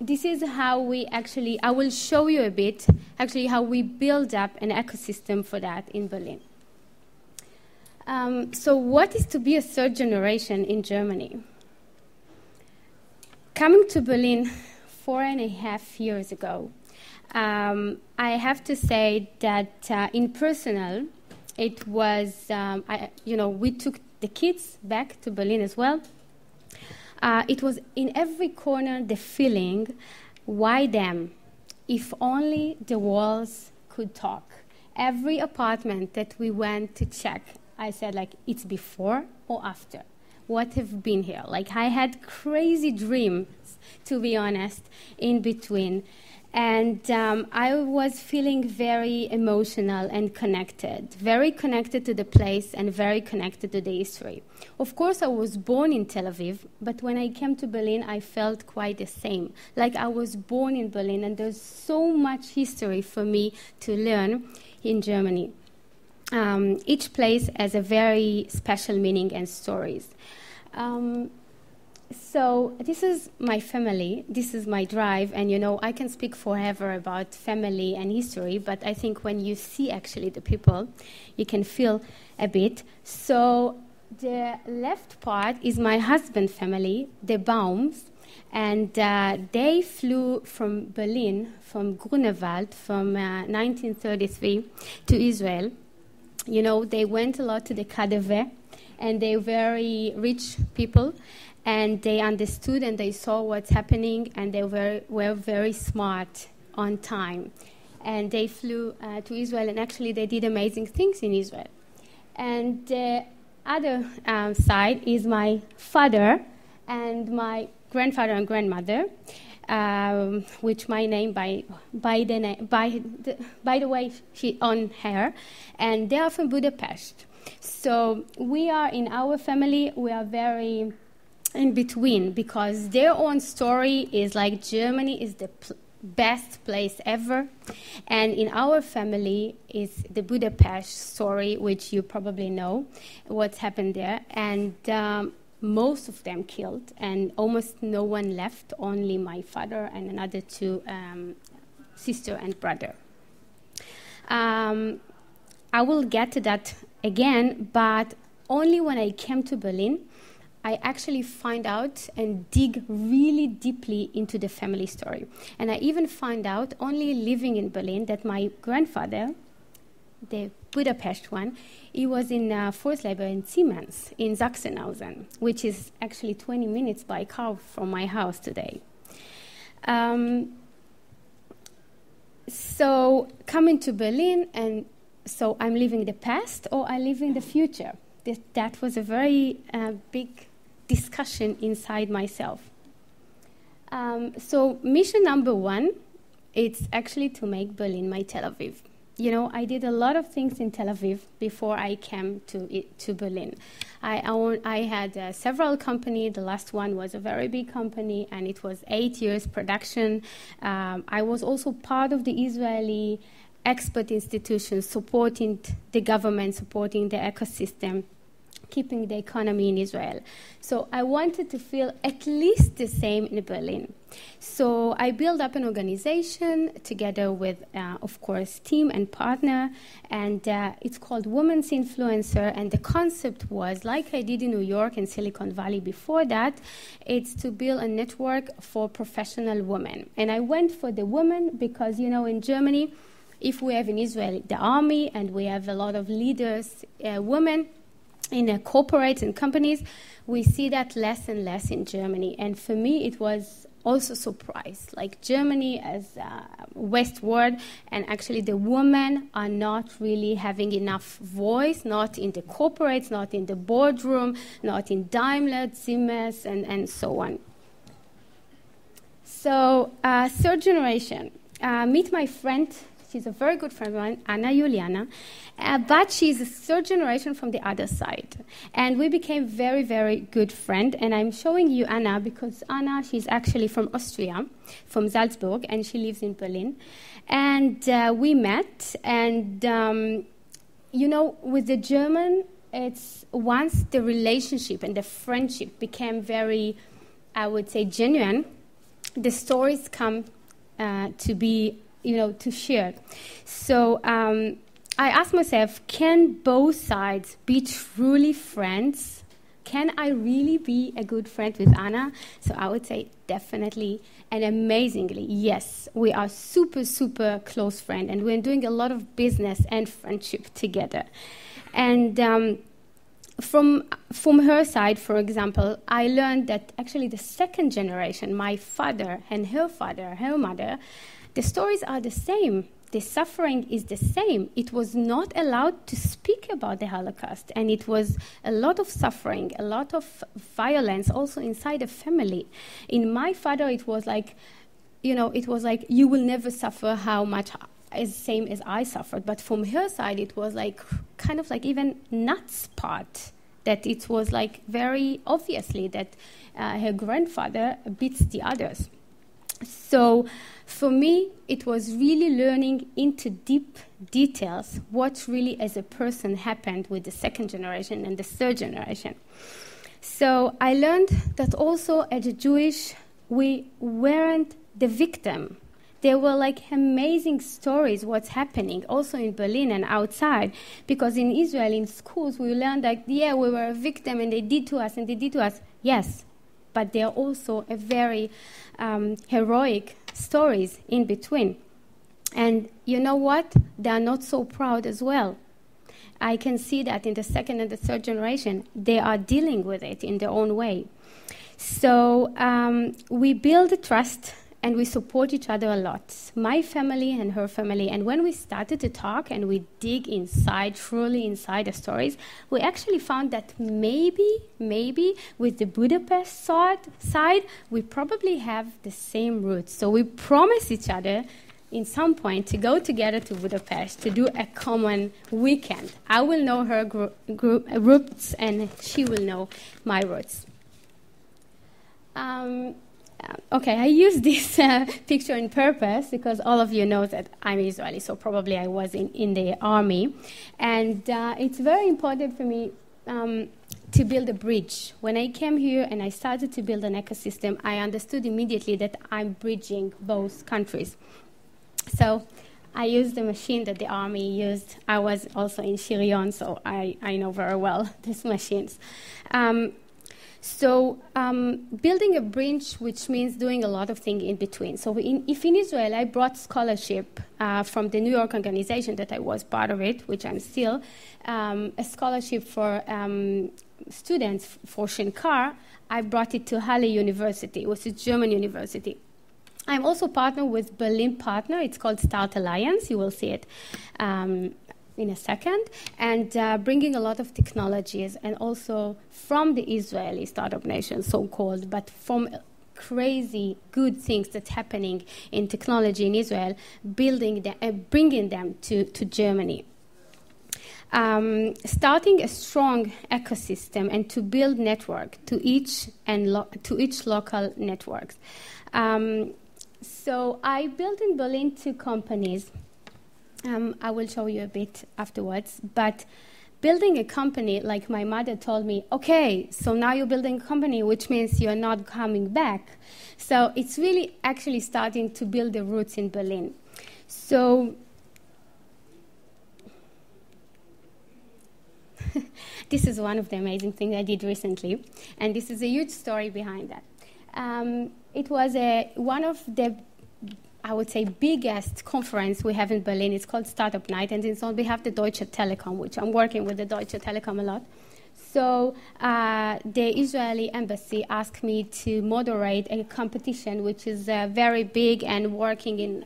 this is how we actually, I will show you a bit, actually how we build up an ecosystem for that in Berlin. So what is to be a third generation in Germany? Coming to Berlin 4.5 years ago, I have to say that in personal, it was, we took the kids back to Berlin as well. It was in every corner the feeling, why them? If only the walls could talk. Every apartment that we went to check, I said, like, it's before or after? What have been here? Like, I had crazy dreams, to be honest, in between. And I was feeling very emotional and connected, very connected to the place and very connected to the history. Of course, I was born in Tel Aviv, but when I came to Berlin, I felt quite the same. Like I was born in Berlin, and there's so much history for me to learn in Germany. Each place has a very special meaning and stories. So this is my family, this is my drive, and I can speak forever about family and history, but I think when you see actually the people, you can feel a bit. So the left part is my husband's family, the Baums, and they flew from Berlin, from Grunewald, from 1933 to Israel. They went a lot to the KaDeWe, and they're very rich people, and they understood and they saw what's happening, and they were very smart on time. And they flew to Israel, and actually they did amazing things in Israel. And the other side is my father and my grandfather and grandmother, which my name by the way she on her, and they are from Budapest. So we are in our family, we are very in between, because their own story is like Germany is the best place ever, and in our family is the Budapest story, which you probably know what's happened there, and most of them killed, and almost no one left, only my father and another two sister and brother. I will get to that again, but only when I came to Berlin, I actually find out and dig really deeply into the family story. And I even find out, only living in Berlin, that my grandfather, the Budapest one, he was in forced labor in Siemens, in Sachsenhausen, which is actually 20 minutes by car from my house today. So coming to Berlin, and so I'm living the past or I'm living the future. That was a very big discussion inside myself. So mission number one, it's actually to make Berlin my Tel Aviv. You know, I did a lot of things in Tel Aviv before I came to Berlin. I had several companies. The last one was a very big company, and it was 8 years production. I was also part of the Israeli expert institutions, supporting the government, supporting the ecosystem, keeping the economy in Israel. So I wanted to feel at least the same in Berlin. So I built up an organization together with, of course, team and partner, and it's called Women's Influencer, and the concept was, like I did in New York and Silicon Valley before that, it's to build a network for professional women. And I went for the women because, you know, in Germany, if we have in Israel the army and we have a lot of leaders, women, in corporates and companies, we see that less and less in Germany. And for me, it was also a surprise. Like Germany as westward, and actually the women are not really having enough voice, not in the corporates, not in the boardroom, not in Daimler, Siemens, and so on. So third generation. Meet my friend. She's a very good friend of mine, Anna Juliana, but she's a third generation from the other side. And we became very, very good friends. And I'm showing you Anna because Anna, she's actually from Austria, from Salzburg, and she lives in Berlin. And we met, and, you know, with the German, it's once the relationship and the friendship became very, I would say, genuine, the stories come to be, you know, to share. So I asked myself, can both sides be truly friends? Can I really be a good friend with Anna? So I would say definitely and amazingly, yes. We are super, super close friends, and we're doing a lot of business and friendship together. And from her side, for example, I learned that actually the second generation, my father and her father, her mother, the stories are the same. The suffering is the same. It was not allowed to speak about the Holocaust, and it was a lot of suffering, a lot of violence also inside the family. In my father, it was like, you know, it was like, you will never suffer how much as same as I suffered. But from her side, it was like kind of like even nuts part, that it was like very obviously that her grandfather beats the others. So for me, it was really learning into deep details what really as a person happened with the second generation and the third generation. So I learned that also as a Jewish, we weren't the victim. There were like amazing stories what's happening also in Berlin and outside, because in Israel, in schools, we learned that, yeah, we were a victim and they did to us and they did to us. Yes, but there are also a very heroic stories in between. And you know what? They are not so proud as well. I can see that in the second and the third generation, they are dealing with it in their own way. So we build a trust and we support each other a lot, my family and her family. And when we started to talk and we dig inside, truly inside the stories, we actually found that maybe with the Budapest side, we probably have the same roots. So we promise each other in some point to go together to Budapest to do a common weekend. I will know her roots and she will know my roots. Okay, I use this picture on purpose because all of you know that I'm Israeli, so probably I was in the army. And it's very important for me to build a bridge. When I came here and I started to build an ecosystem, I understood immediately that I'm bridging both countries. So I used the machine that the army used. I was also in Shirion, so I know very well these machines. So building a bridge, which means doing a lot of things in between. So if in Israel I brought scholarship from the New York organization that I was part of it, which I'm still, a scholarship for students for Shinkar, I brought it to Halle University. It was a German university. I'm also partnered with Berlin Partner. It's called Start Alliance. You will see it in a second, and bringing a lot of technologies, and also from the Israeli startup nation, so-called, but from crazy good things that's happening in technology in Israel, building them, bringing them to Germany. Starting a strong ecosystem and to build network to each local networks. So I built in Berlin 2 companies. I will show you a bit afterwards. But building a company, like my mother told me, okay, so now you're building a company, which means you're not coming back. So it's really actually starting to build the roots in Berlin. So this is one of the amazing things I did recently, and this is a huge story behind that. It was one of the, I would say, biggest conference we have in Berlin. It's called Startup Night, and it's on behalf of the Deutsche Telekom, which I'm working with the Deutsche Telekom a lot. So the Israeli embassy asked me to moderate a competition, which is very big and working in,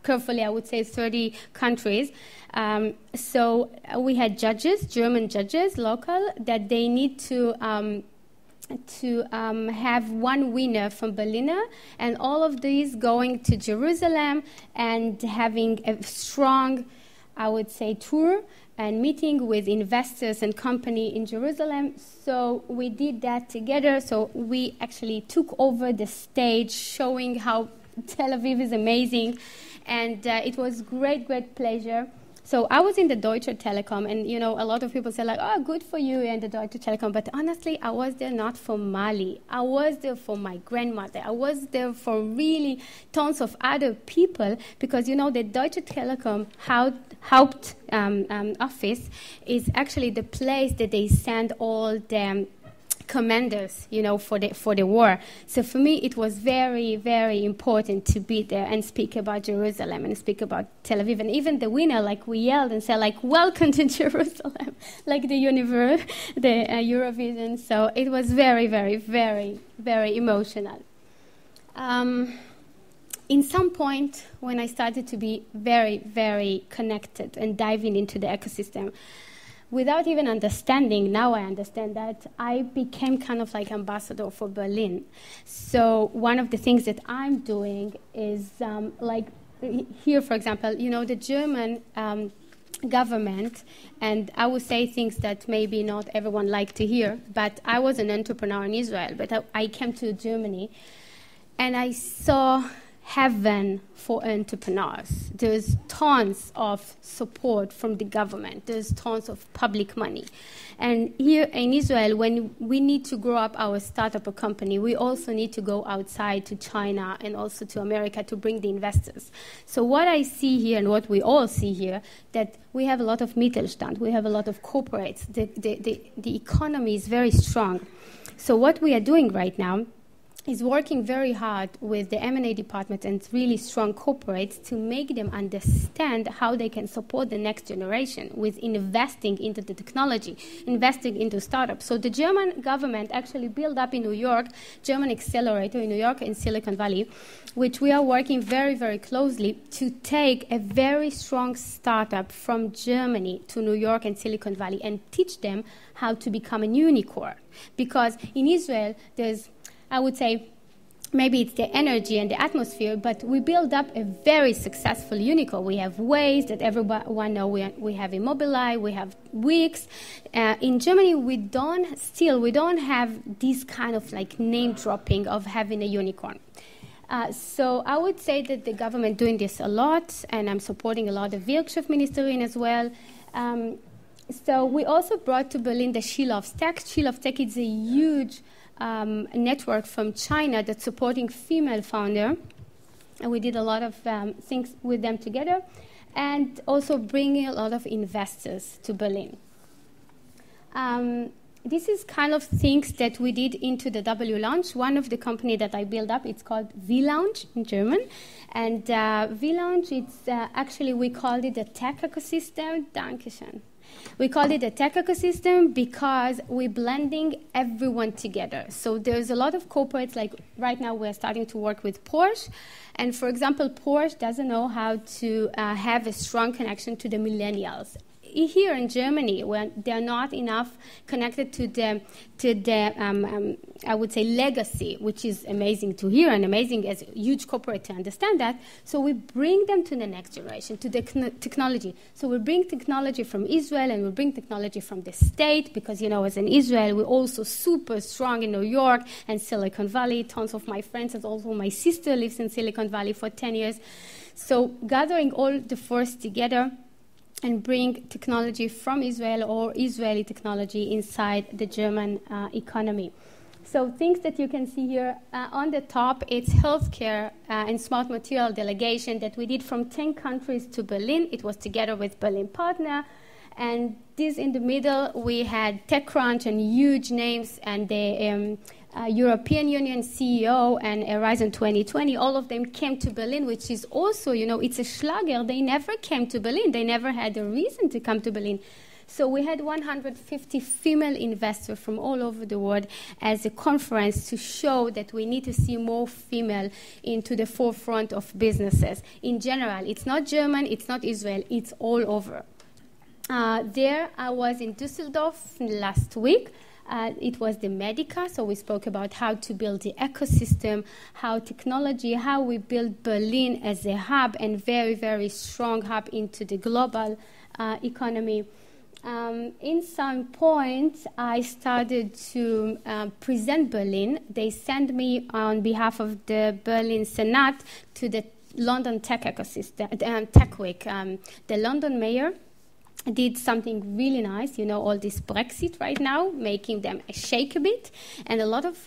carefully, I would say, 30 countries. So we had judges, German judges, local, that they need to have one winner from Berliner, and all of these going to Jerusalem and having a strong, I would say, tour and meeting with investors and company in Jerusalem. So we did that together. So we actually took over the stage, showing how Tel Aviv is amazing, and it was great pleasure. So I was in the Deutsche Telekom, and a lot of people say like, oh, good for you and the Deutsche Telekom. But honestly, I was there not for Mali. I was there for my grandmother. I was there for really tons of other people, because the Deutsche Telekom Haupt office is actually the place that they send all the commanders, for the war. So for me, it was very, very important to be there and speak about Jerusalem and speak about Tel Aviv. And even the winner, like, we yelled and said, like, welcome to Jerusalem, like the Eurovision. So it was very, very, very, very emotional. In some point, when I started to be very, very connected and diving into the ecosystem, without even understanding, now I understand that I became kind of like ambassador for Berlin. So one of the things that I'm doing is, like here, for example, the German government, and I would say things that maybe not everyone liked to hear, but I was an entrepreneur in Israel, but I came to Germany, and I saw heaven for entrepreneurs. There's tons of support from the government. There's tons of public money. And here in Israel, when we need to grow up our startup company, we also need to go outside to China and also to America to bring the investors. So what I see here, and what we all see here, that we have a lot of Mittelstand, we have a lot of corporates. The economy is very strong. So what we are doing right now is working very hard with the M&A department and really strong corporates to make them understand how they can support the next generation with investing into the technology, investing into startups. So the German government actually built up in New York, German accelerator in New York and Silicon Valley, which we are working very, very closely to take a very strong startup from Germany to New York and Silicon Valley and teach them how to become a unicorn. Because in Israel, there's, I would say, maybe it's the energy and the atmosphere, but we build up a very successful unicorn. We have Waze that everyone knows. We have Immobileye, we have Wix. In Germany, we don't have this kind of like name dropping of having a unicorn. So I would say that the government doing this a lot, and I'm supporting a lot of Wirtschaftsministerin as well. So we also brought to Berlin the Schilovstech. Schilovstech is a huge network from China that's supporting female founder, and we did a lot of things with them together, and also bringing a lot of investors to Berlin. this is kind of things that we did into the W Lounge. One of the company that I built up, it's called V Lounge in German. And V Lounge, it's actually, we called it a tech ecosystem. Dankeschön. We called it a tech ecosystem because we're blending everyone together. So there's a lot of corporates, like right now we're starting to work with Porsche. And for example, Porsche doesn't know how to have a strong connection to the millennials. Here in Germany, when they're not enough connected to the I would say legacy, which is amazing to hear and amazing as a huge corporate to understand that. So we bring them to the next generation, to the technology. So we bring technology from Israel and we bring technology from the state because, you know, as in Israel, we're also super strong in New York and Silicon Valley. Tons of my friends, and also my sister lives in Silicon Valley for 10 years. So gathering all the force together and bring technology from Israel or Israeli technology inside the German economy. So things that you can see here on the top, it's healthcare and smart material delegation that we did from 10 countries to Berlin. It was together with Berlin Partner. And this in the middle, we had TechCrunch and huge names and the European Union CEO and Horizon 2020, all of them came to Berlin, which is also, you know, it's a Schlager. They never came to Berlin. They never had a reason to come to Berlin. So we had 150 female investors from all over the world as a conference to show that we need to see more female into the forefront of businesses. In general, it's not German, it's not Israel, it's all over. There I was in Düsseldorf last week. It was the Medica, so we spoke about how to build the ecosystem, how technology, how we build Berlin as a hub and very, very strong hub into the global economy. In some point, I started to present Berlin. They sent me on behalf of the Berlin Senate to the London Tech Ecosystem, Tech Week. The London mayor did something really nice, you know, all this Brexit right now, making them shake a bit, and a lot of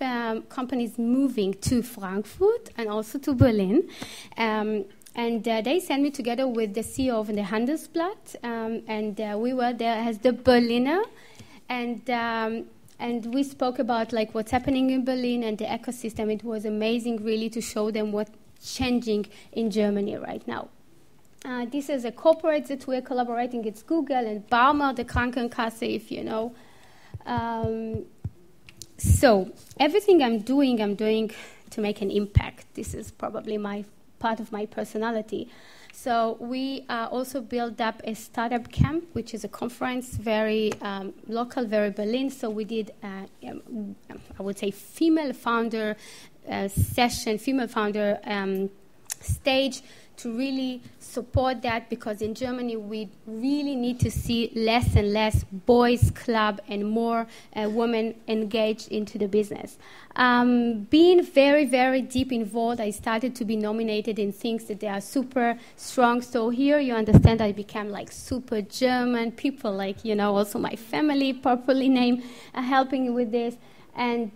companies moving to Frankfurt and also to Berlin. And they sent me together with the CEO of the Handelsblatt, and we were there as the Berliner, and we spoke about like what's happening in Berlin and the ecosystem. It was amazing, really, to show them what's changing in Germany right now. This is a corporate that we're collaborating. It's Google and Baumer, the Krankenkasse, if you know. So everything I'm doing to make an impact. This is probably part of my personality. So we also built up a startup camp, which is a conference, very local, very Berlin. So we did, I would say, female founder session, female founder stage to really support that, because in Germany we really need to see less and less boys club and more women engaged into the business. Being very, very deep involved, I started to be nominated in things that they are super strong. So here you understand I became like super German. People like, you know, also my family properly named helping with this. And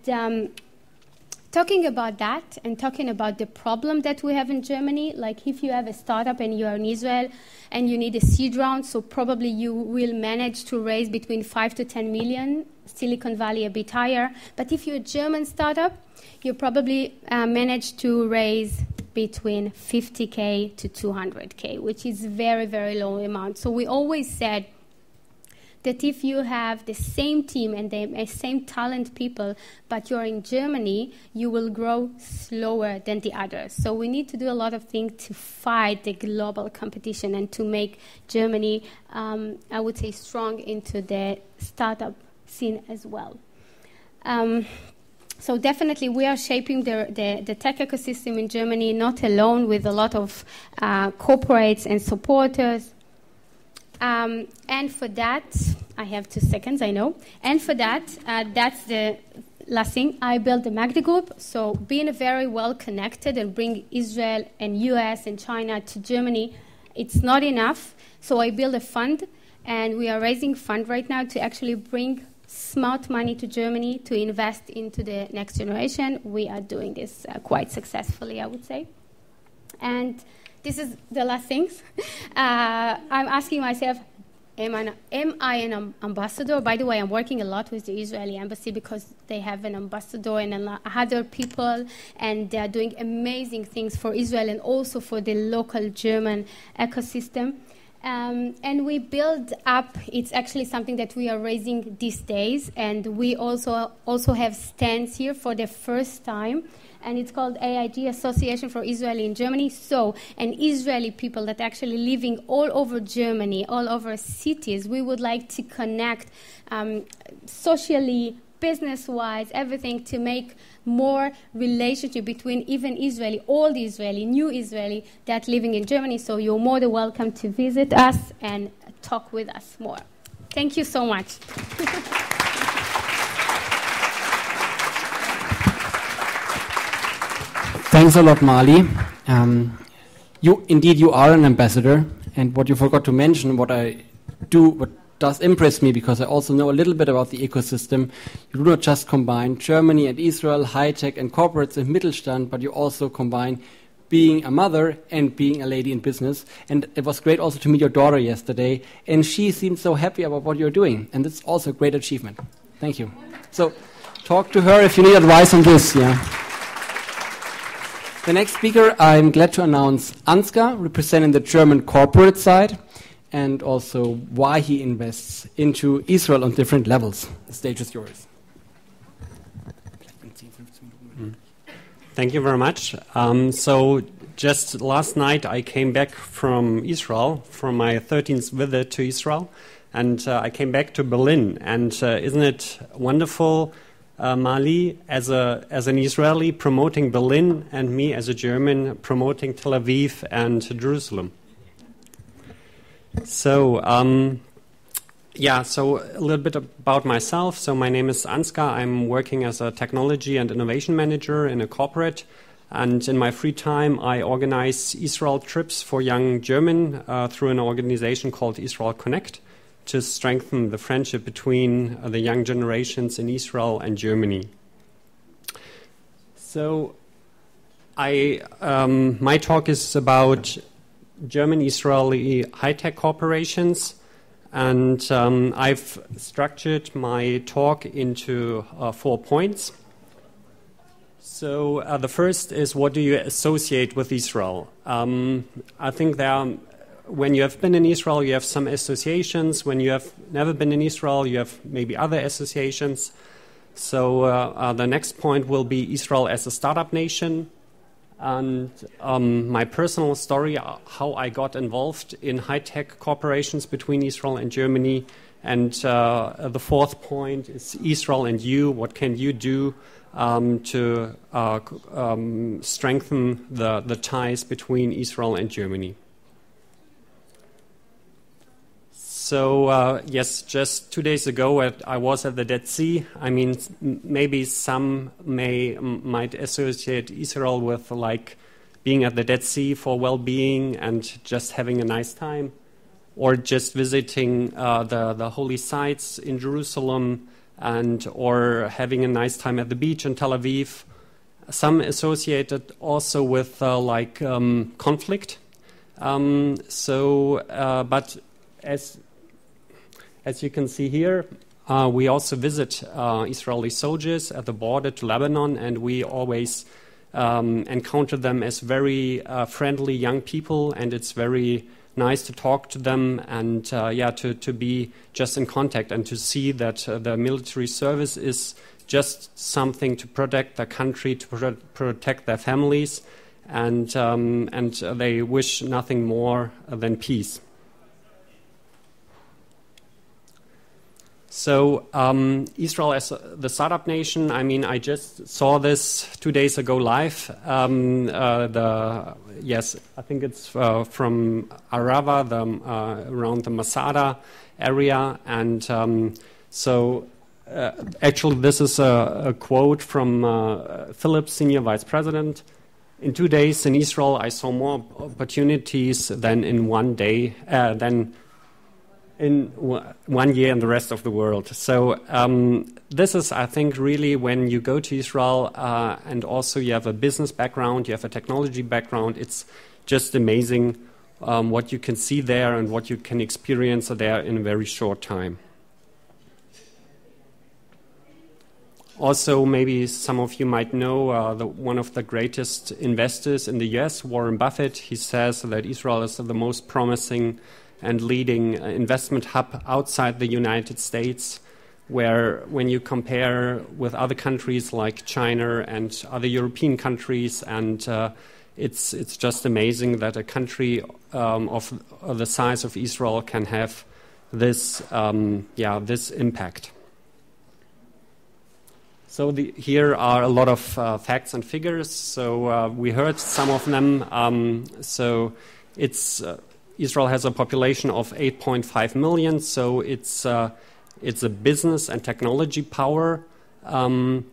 talking about that and talking about the problem that we have in Germany, like if you have a startup and you are in Israel and you need a seed round, so probably you will manage to raise between 5 to 10 million, Silicon Valley a bit higher. But if you're a German startup, you probably manage to raise between 50K to 200K, which is very, very low amount. So we always said that if you have the same team and the same talent people, but you're in Germany, you will grow slower than the others. So we need to do a lot of things to fight the global competition and to make Germany, I would say, strong into the startup scene as well. So definitely we are shaping the tech ecosystem in Germany, not alone, with a lot of corporates and supporters. And for that, I have 2 seconds, I know. And for that, that's the last thing. I built the Magda Group. So being very well connected and bring Israel and US and China to Germany, it's not enough. So I built a fund, and we are raising fund right now to actually bring smart money to Germany to invest into the next generation. We are doing this quite successfully, I would say. And this is the last things. I'm asking myself, am I an ambassador? By the way, I'm working a lot with the Israeli embassy because they have an ambassador and other people, and they're doing amazing things for Israel and also for the local German ecosystem. And we build up, it's actually something that we are raising these days, and we also have stands here for the first time, and it's called AIG, Association for Israeli in Germany. So, and Israeli people that actually living all over Germany, all over cities, we would like to connect socially, business-wise, everything, to make more relationship between even Israeli, old Israeli, new Israeli that living in Germany. So you're more than welcome to visit us and talk with us more. Thank you so much. Thanks a lot, Mali. You are an ambassador, and what you forgot to mention, what does impress me, because I also know a little bit about the ecosystem. You do not just combine Germany and Israel, high-tech and corporates and Mittelstand, but you also combine being a mother and being a lady in business. And it was great also to meet your daughter yesterday, and she seemed so happy about what you're doing, and it's also a great achievement. Thank you. So talk to her if you need advice on this. Yeah. The next speaker, I'm glad to announce Ansgar, representing the German corporate side, and also why he invests into Israel on different levels. The stage is yours. Thank you very much. So just last night I came back from Israel, from my 13th visit to Israel, and I came back to Berlin. And isn't it wonderful, Mali, as an Israeli promoting Berlin, and me as a German promoting Tel Aviv and Jerusalem. So, so a little bit about myself. So my name is Ansgar. I'm working as a technology and innovation manager in a corporate. And in my free time, I organize Israel trips for young German through an organization called Israel Connect to strengthen the friendship between the young generations in Israel and Germany. So my talk is about German-Israeli high-tech corporations, and I've structured my talk into 4 points. So the first is, what do you associate with Israel? I think when you have been in Israel, you have some associations. When you have never been in Israel, you have maybe other associations. So the next point will be Israel as a startup nation. And my personal story, how I got involved in high-tech corporations between Israel and Germany. And the fourth point is Israel and you. What can you do to strengthen the ties between Israel and Germany? So, yes, just 2 days ago I was at the Dead Sea. I mean, maybe some might associate Israel with like being at the Dead Sea for well-being and just having a nice time, or just visiting the holy sites in Jerusalem, or having a nice time at the beach in Tel Aviv. Some associate it also with conflict. But as you can see here, we also visit Israeli soldiers at the border to Lebanon, and we always encounter them as very friendly young people, and it's very nice to talk to them and to be just in contact and to see that the military service is just something to protect their country, to protect their families, and they wish nothing more than peace. So Israel as the startup nation, I mean, I just saw this 2 days ago live. Yes, I think it's from Arava, around the Masada area. And actually this is a quote from Philip, Senior Vice President. In 2 days in Israel, I saw more opportunities than in 1 day, than in 1 year in the rest of the world. So this is, I think, really when you go to Israel and also you have a business background, you have a technology background, it's just amazing what you can see there and what you can experience there in a very short time. Also, maybe some of you might know one of the greatest investors in the US, Warren Buffett. He says that Israel is the most promising and leading investment hub outside the United States, where when you compare with other countries like China and other European countries, and it's just amazing that a country of the size of Israel can have this this impact. So here are a lot of facts and figures. So we heard some of them. Israel has a population of 8.5 million. So it's a business and technology power, so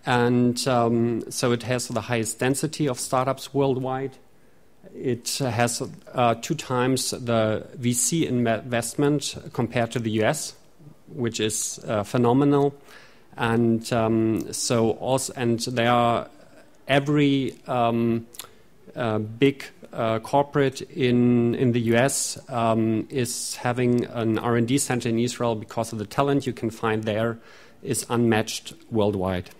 it has the highest density of startups worldwide. It has 2 times the VC investment compared to the US, which is phenomenal. And there are every big corporate in the US is having an R&D center in Israel because of the talent you can find there is unmatched worldwide.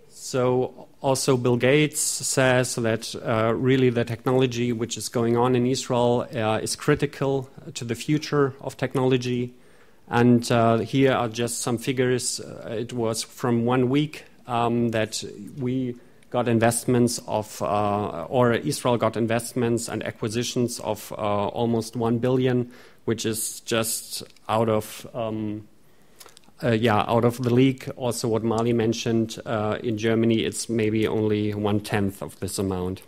So also Bill Gates says that really the technology which is going on in Israel is critical to the future of technology. And here are just some figures. It was from 1 week that we got investments of, or Israel got investments and acquisitions of almost 1 billion, which is just out of the league. Also, what Mali mentioned, in Germany, it's maybe only 1/10 of this amount.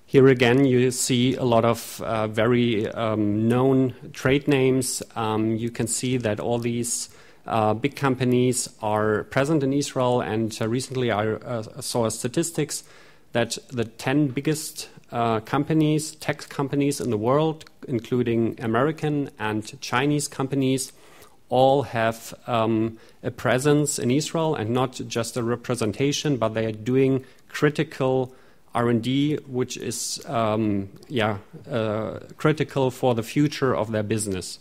Here again, you see a lot of very known trade names. You can see that all these big companies are present in Israel, and recently I saw statistics that the 10 biggest tech companies in the world, including American and Chinese companies, all have a presence in Israel, and not just a representation, but they are doing critical R&D, which is critical for the future of their business.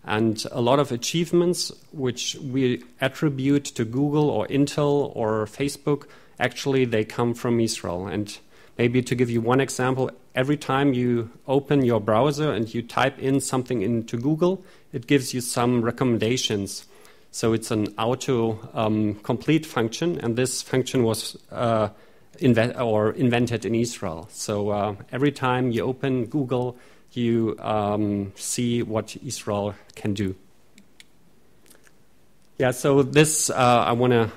And a lot of achievements which we attribute to Google or Intel or Facebook, actually they come from Israel. And maybe to give you one example, every time you open your browser and you type in something into Google, it gives you some recommendations. So it's an auto-complete function, and this function was invented in Israel. So every time you open Google, you see what Israel can do. Yeah, so this, I want to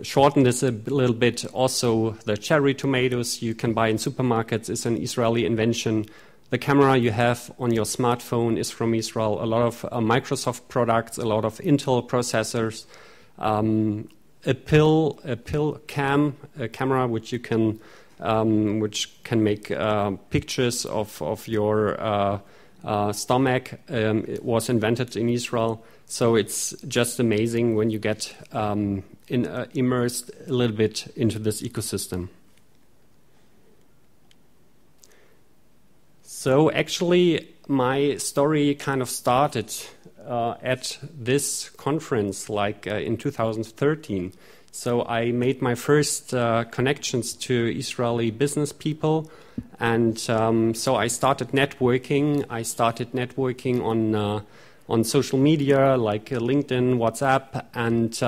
shorten this a little bit. Also, the cherry tomatoes you can buy in supermarkets is an Israeli invention. The camera you have on your smartphone is from Israel. A lot of Microsoft products, a lot of Intel processors, a camera which you can, which can make pictures of your stomach. It was invented in Israel. So it's just amazing when you get immersed a little bit into this ecosystem. So actually, my story kind of started at this conference, like in 2013. So I made my first connections to Israeli business people, and so I started networking. I started networking on social media like LinkedIn, WhatsApp, and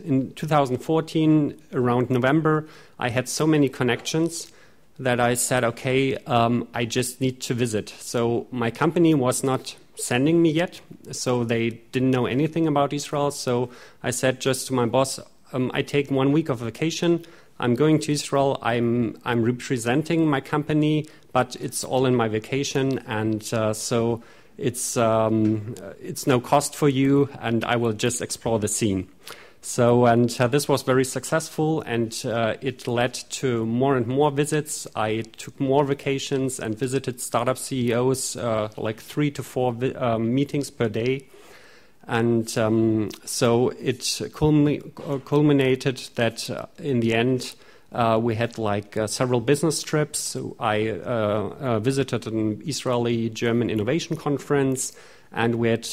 in 2014, around November, I had so many connections that I said, okay, I just need to visit. So my company was not sending me yet, so they didn't know anything about Israel. So I said just to my boss, I take 1 week of vacation. I'm going to Israel. I'm representing my company, but it's all in my vacation, and so it's no cost for you, and I will just explore the scene. So, and this was very successful, and it led to more and more visits. I took more vacations and visited startup CEOs, like 3 to 4 meetings per day. And so it culminated that in the end we had like several business trips. I visited an Israeli-German innovation conference, and we had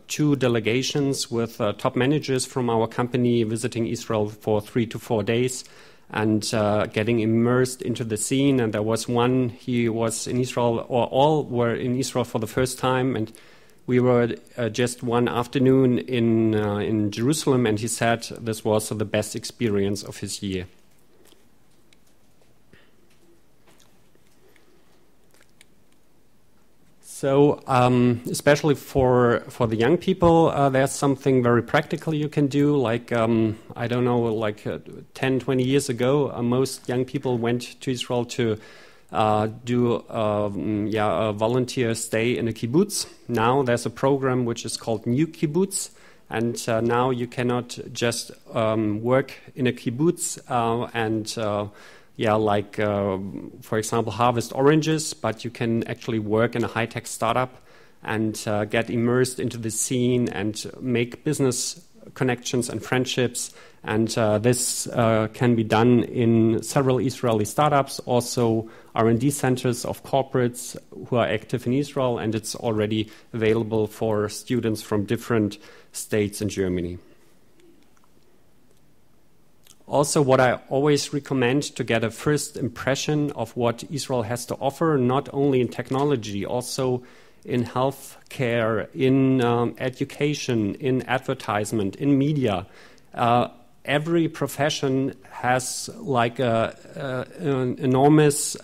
2 delegations with top managers from our company visiting Israel for 3 to 4 days and getting immersed into the scene. And there was one, he was in Israel, or all were in Israel for the first time, and we were just one afternoon in Jerusalem, and he said this was the best experience of his year. So, especially for the young people, there's something very practical you can do. Like, I don't know, like 10, 20 years ago, most young people went to Israel to do a volunteer stay in a kibbutz. Now there's a program which is called New Kibbutz, and now you cannot just work in a kibbutz for example, harvest oranges, but you can actually work in a high-tech startup and get immersed into the scene and make business connections and friendships. And this can be done in several Israeli startups, also R&D centers of corporates who are active in Israel, and it's already available for students from different states in Germany. Also, what I always recommend to get a first impression of what Israel has to offer, not only in technology, also in healthcare, in education, in advertisement, in media. Every profession has like enormous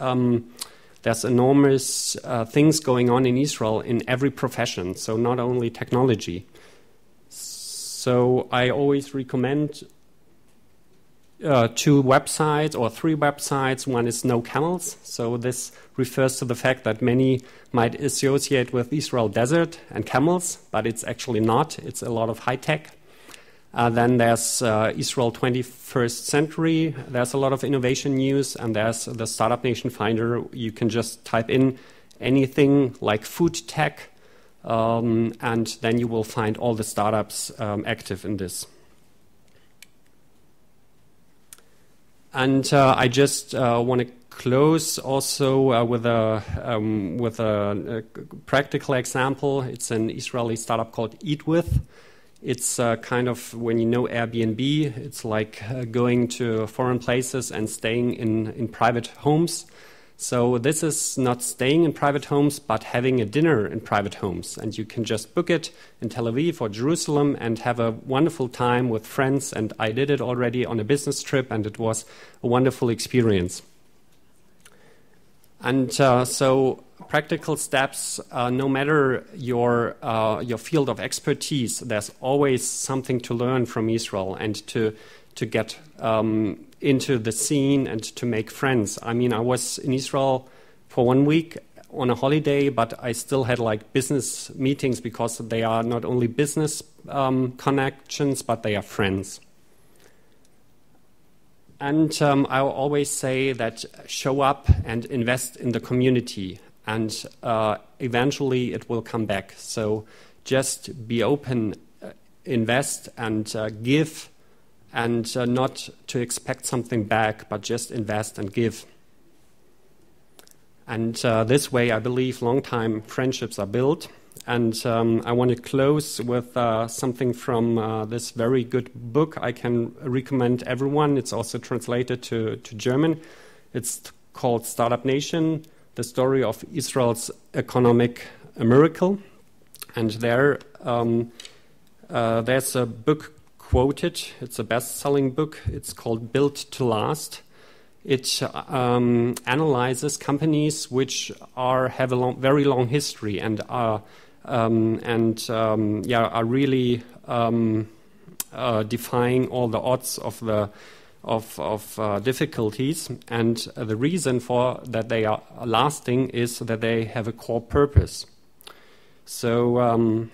things going on in Israel in every profession, so not only technology. So I always recommend 2 websites or 3 websites. One is No Camels. So this refers to the fact that many might associate with Israel desert and camels, but it's actually not. It's a lot of high tech. Then there's Israel 21st Century. There's a lot of innovation news, and there's the Startup Nation Finder. You can just type in anything like food tech, and then you will find all the startups active in this. And I just want to close also with a practical example. It's an Israeli startup called Eat With. It's kind of, when you know Airbnb, it's like going to foreign places and staying in private homes. So this is not staying in private homes, but having a dinner in private homes. And you can just book it in Tel Aviv or Jerusalem and have a wonderful time with friends. And I did it already on a business trip, and it was a wonderful experience. And so practical steps, no matter your field of expertise, there's always something to learn from Israel and to get into the scene and to make friends. I mean, I was in Israel for 1 week on a holiday, but I still had like business meetings because they are not only business connections, but they are friends. And I always say that show up and invest in the community, and eventually it will come back. So just be open, invest and give, and not to expect something back, but just invest and give. And this way, I believe, long-time friendships are built. And I want to close with something from this very good book I can recommend everyone. It's also translated to German. It's called Startup Nation, the story of Israel's economic miracle. And there's a book quoted. It's a best-selling book. It's called Built to Last. It analyzes companies which have a very long history and are really defying all the odds of difficulties. And the reason for that they are lasting is that they have a core purpose. So.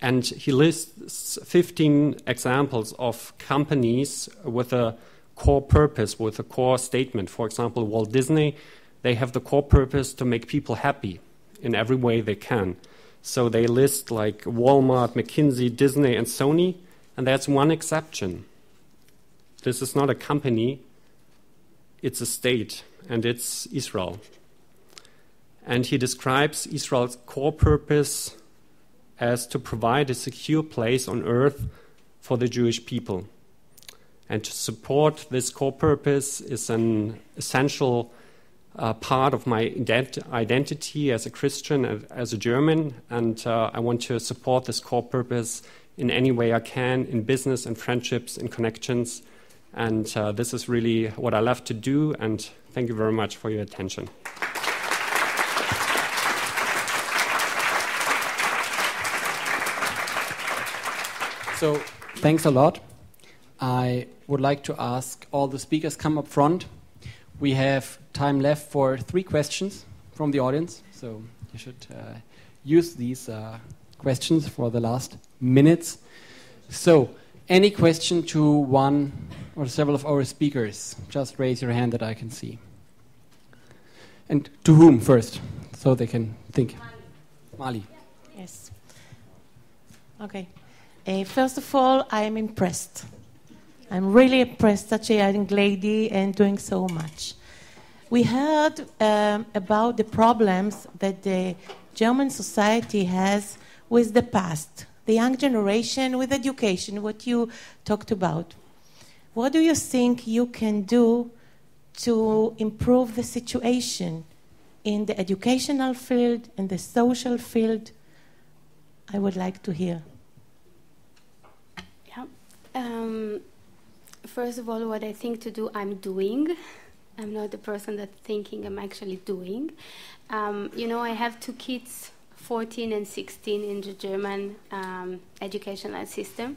And he lists 15 examples of companies with a core purpose, with a core statement. For example, Walt Disney, they have the core purpose to make people happy in every way they can. So they list like Walmart, McKinsey, Disney, and Sony, and that's one exception. This is not a company, it's a state, and it's Israel. And he describes Israel's core purpose as to provide a secure place on earth for the Jewish people. And to support this core purpose is an essential part of my identity as a Christian, as a German, and I want to support this core purpose in any way I can, in business and friendships and connections. And this is really what I love to do, and thank you very much for your attention. So, thanks a lot. I would like to ask all the speakers come up front. We have time left for 3 questions from the audience, so you should use these questions for the last minutes. So, any question to one or several of our speakers? Just raise your hand that I can see. And to whom first, so they can think? Mali. Yes. Okay. First of all, I am impressed. I'm really impressed, such a young lady and doing so much. We heard about the problems that the German society has with the past, the young generation with education, what you talked about. What do you think you can do to improve the situation in the educational field, in the social field? I would like to hear. Yeah. First of all, what I think to do, I'm doing. I'm not the person that's thinking, I'm actually doing. I have 2 kids, 14 and 16, in the German educational system.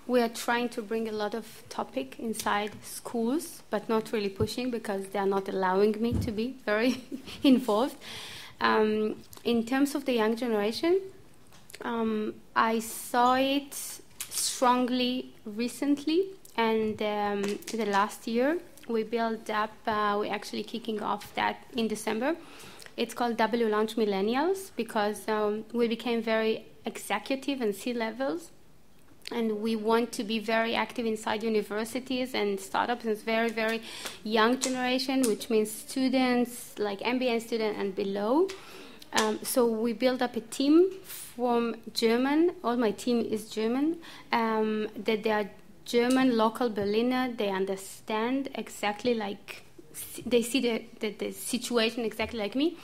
We are trying to bring a lot of topic inside schools, but not really pushing because they are not allowing me to be very involved. In terms of the young generation, I saw it strongly recently, and the last year we built up, we're actually kicking off that in December. It's called W Launch Millennials because we became very executive and C-levels, and we want to be very active inside universities and startups. And it's very, very young generation, which means students like MBA student and below. So we built up a team from German. All my team is German. That they are German, local Berliner. They understand exactly like, they see the situation exactly like me.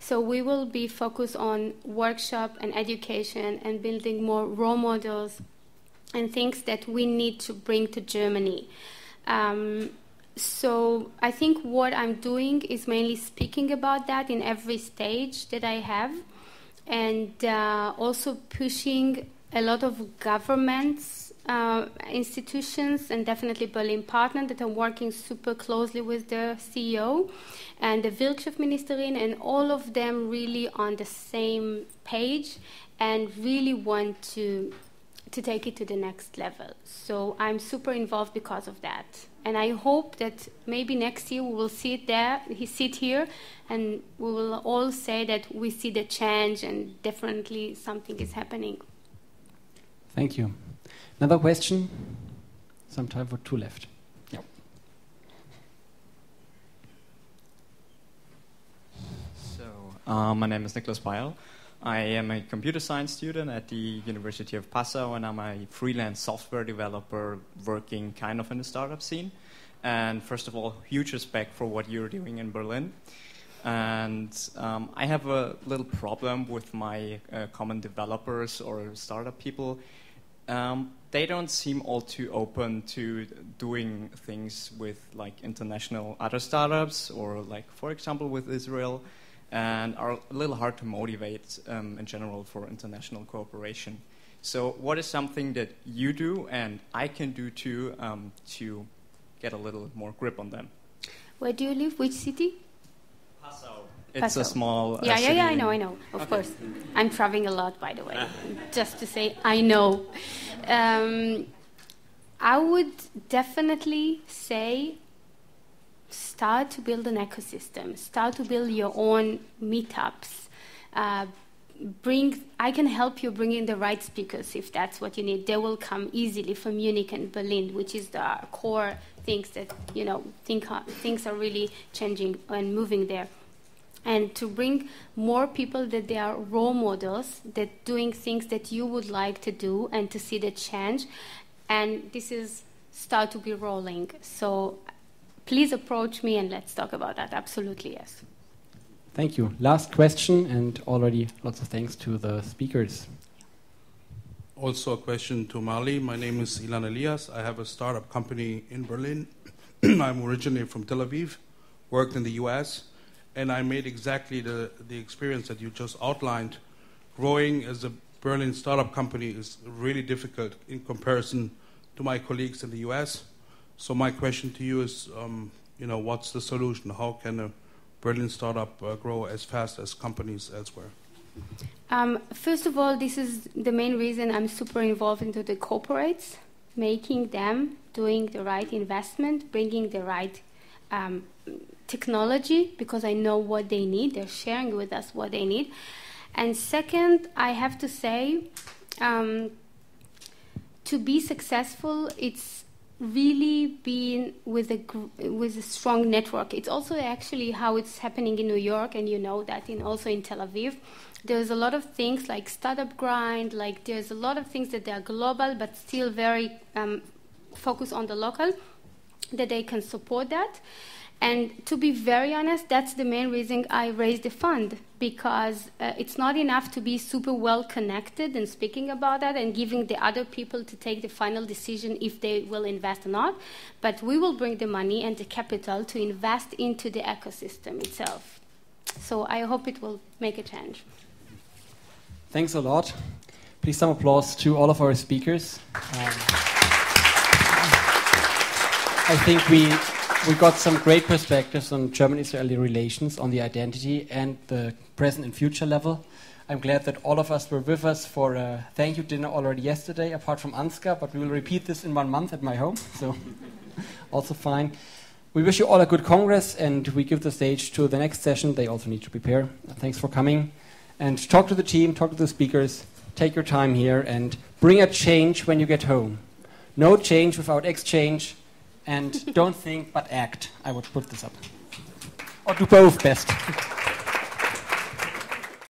So we will be focused on workshop and education and building more role models and things that we need to bring to Germany. So I think what I'm doing is mainly speaking about that in every stage that I have, and also pushing a lot of governments, institutions, and definitely Berlin partner that are working super closely with the CEO and the Wirtschaftsministerin, and all of them really on the same page and really want to take it to the next level. So I'm super involved because of that. And I hope that maybe next year we will sit here, and we will all say that we see the change and definitely something is happening. Thank you. Another question? Some time for 2 left. Yeah. So, my name is Nicola. I am a computer science student at the University of Passau, and I'm a freelance software developer working kind of in the startup scene. And first of all, huge respect for what you're doing in Berlin. And I have a little problem with my common developers or startup people. They don't seem all too open to doing things with like international other startups, or like, for example, with Israel, and are a little hard to motivate in general for international cooperation. So what is something that you do and I can do too to get a little more grip on them? Where do you live? Which city? Passau. It's a small yeah, city. I know. Of course. I'm traveling a lot, by the way. Just to say, I know. I would definitely say start to build an ecosystem. Start to build your own meetups. I can help you bring in the right speakers if that's what you need. They will come easily from Munich and Berlin, which is the core things that, things are really changing and moving there. And to bring more people that they are role models, that doing things that you would like to do and to see the change. And this is start to be rolling. So please approach me and let's talk about that. Absolutely, yes. Thank you. Last question, and already lots of thanks to the speakers. Also a question to Mali. My name is Ilan Elias. I have a startup company in Berlin. I'm originally from Tel Aviv, worked in the US, and I made exactly the experience that you just outlined. Growing as a Berlin startup company is really difficult in comparison to my colleagues in the US. So my question to you is, what's the solution? How can a Berlin startup grow as fast as companies elsewhere? First of all, this is the main reason I'm super involved into the corporates, making them doing the right investment, bringing the right technology, because I know what they need. They're sharing with us what they need. And second, I have to say, to be successful, it's really being with a strong network. It's also actually how it's happening in New York, and you know that also in Tel Aviv. There's a lot of things like startup grind, like there's a lot of things that they are global but still very focused on the local, that they can support that. And to be very honest, that's the main reason I raised the fund, because it's not enough to be super well connected and speaking about that and giving the other people to take the final decision if they will invest or not. But we will bring the money and the capital to invest into the ecosystem itself. So I hope it will make a change. Thanks a lot. Please some applause to all of our speakers. I think we got some great perspectives on German-Israeli relations, on the identity and the present and future level. I'm glad that all of us were with us for a thank you dinner already yesterday, apart from Ansgar, but we will repeat this in 1 month at my home, so also fine. We wish you all a good Congress, and we give the stage to the next session. They also need to prepare. Thanks for coming. And talk to the team, talk to the speakers, take your time here, and bring a change when you get home. No change without exchange. And don't think, but act. I would put this up. Or do both best.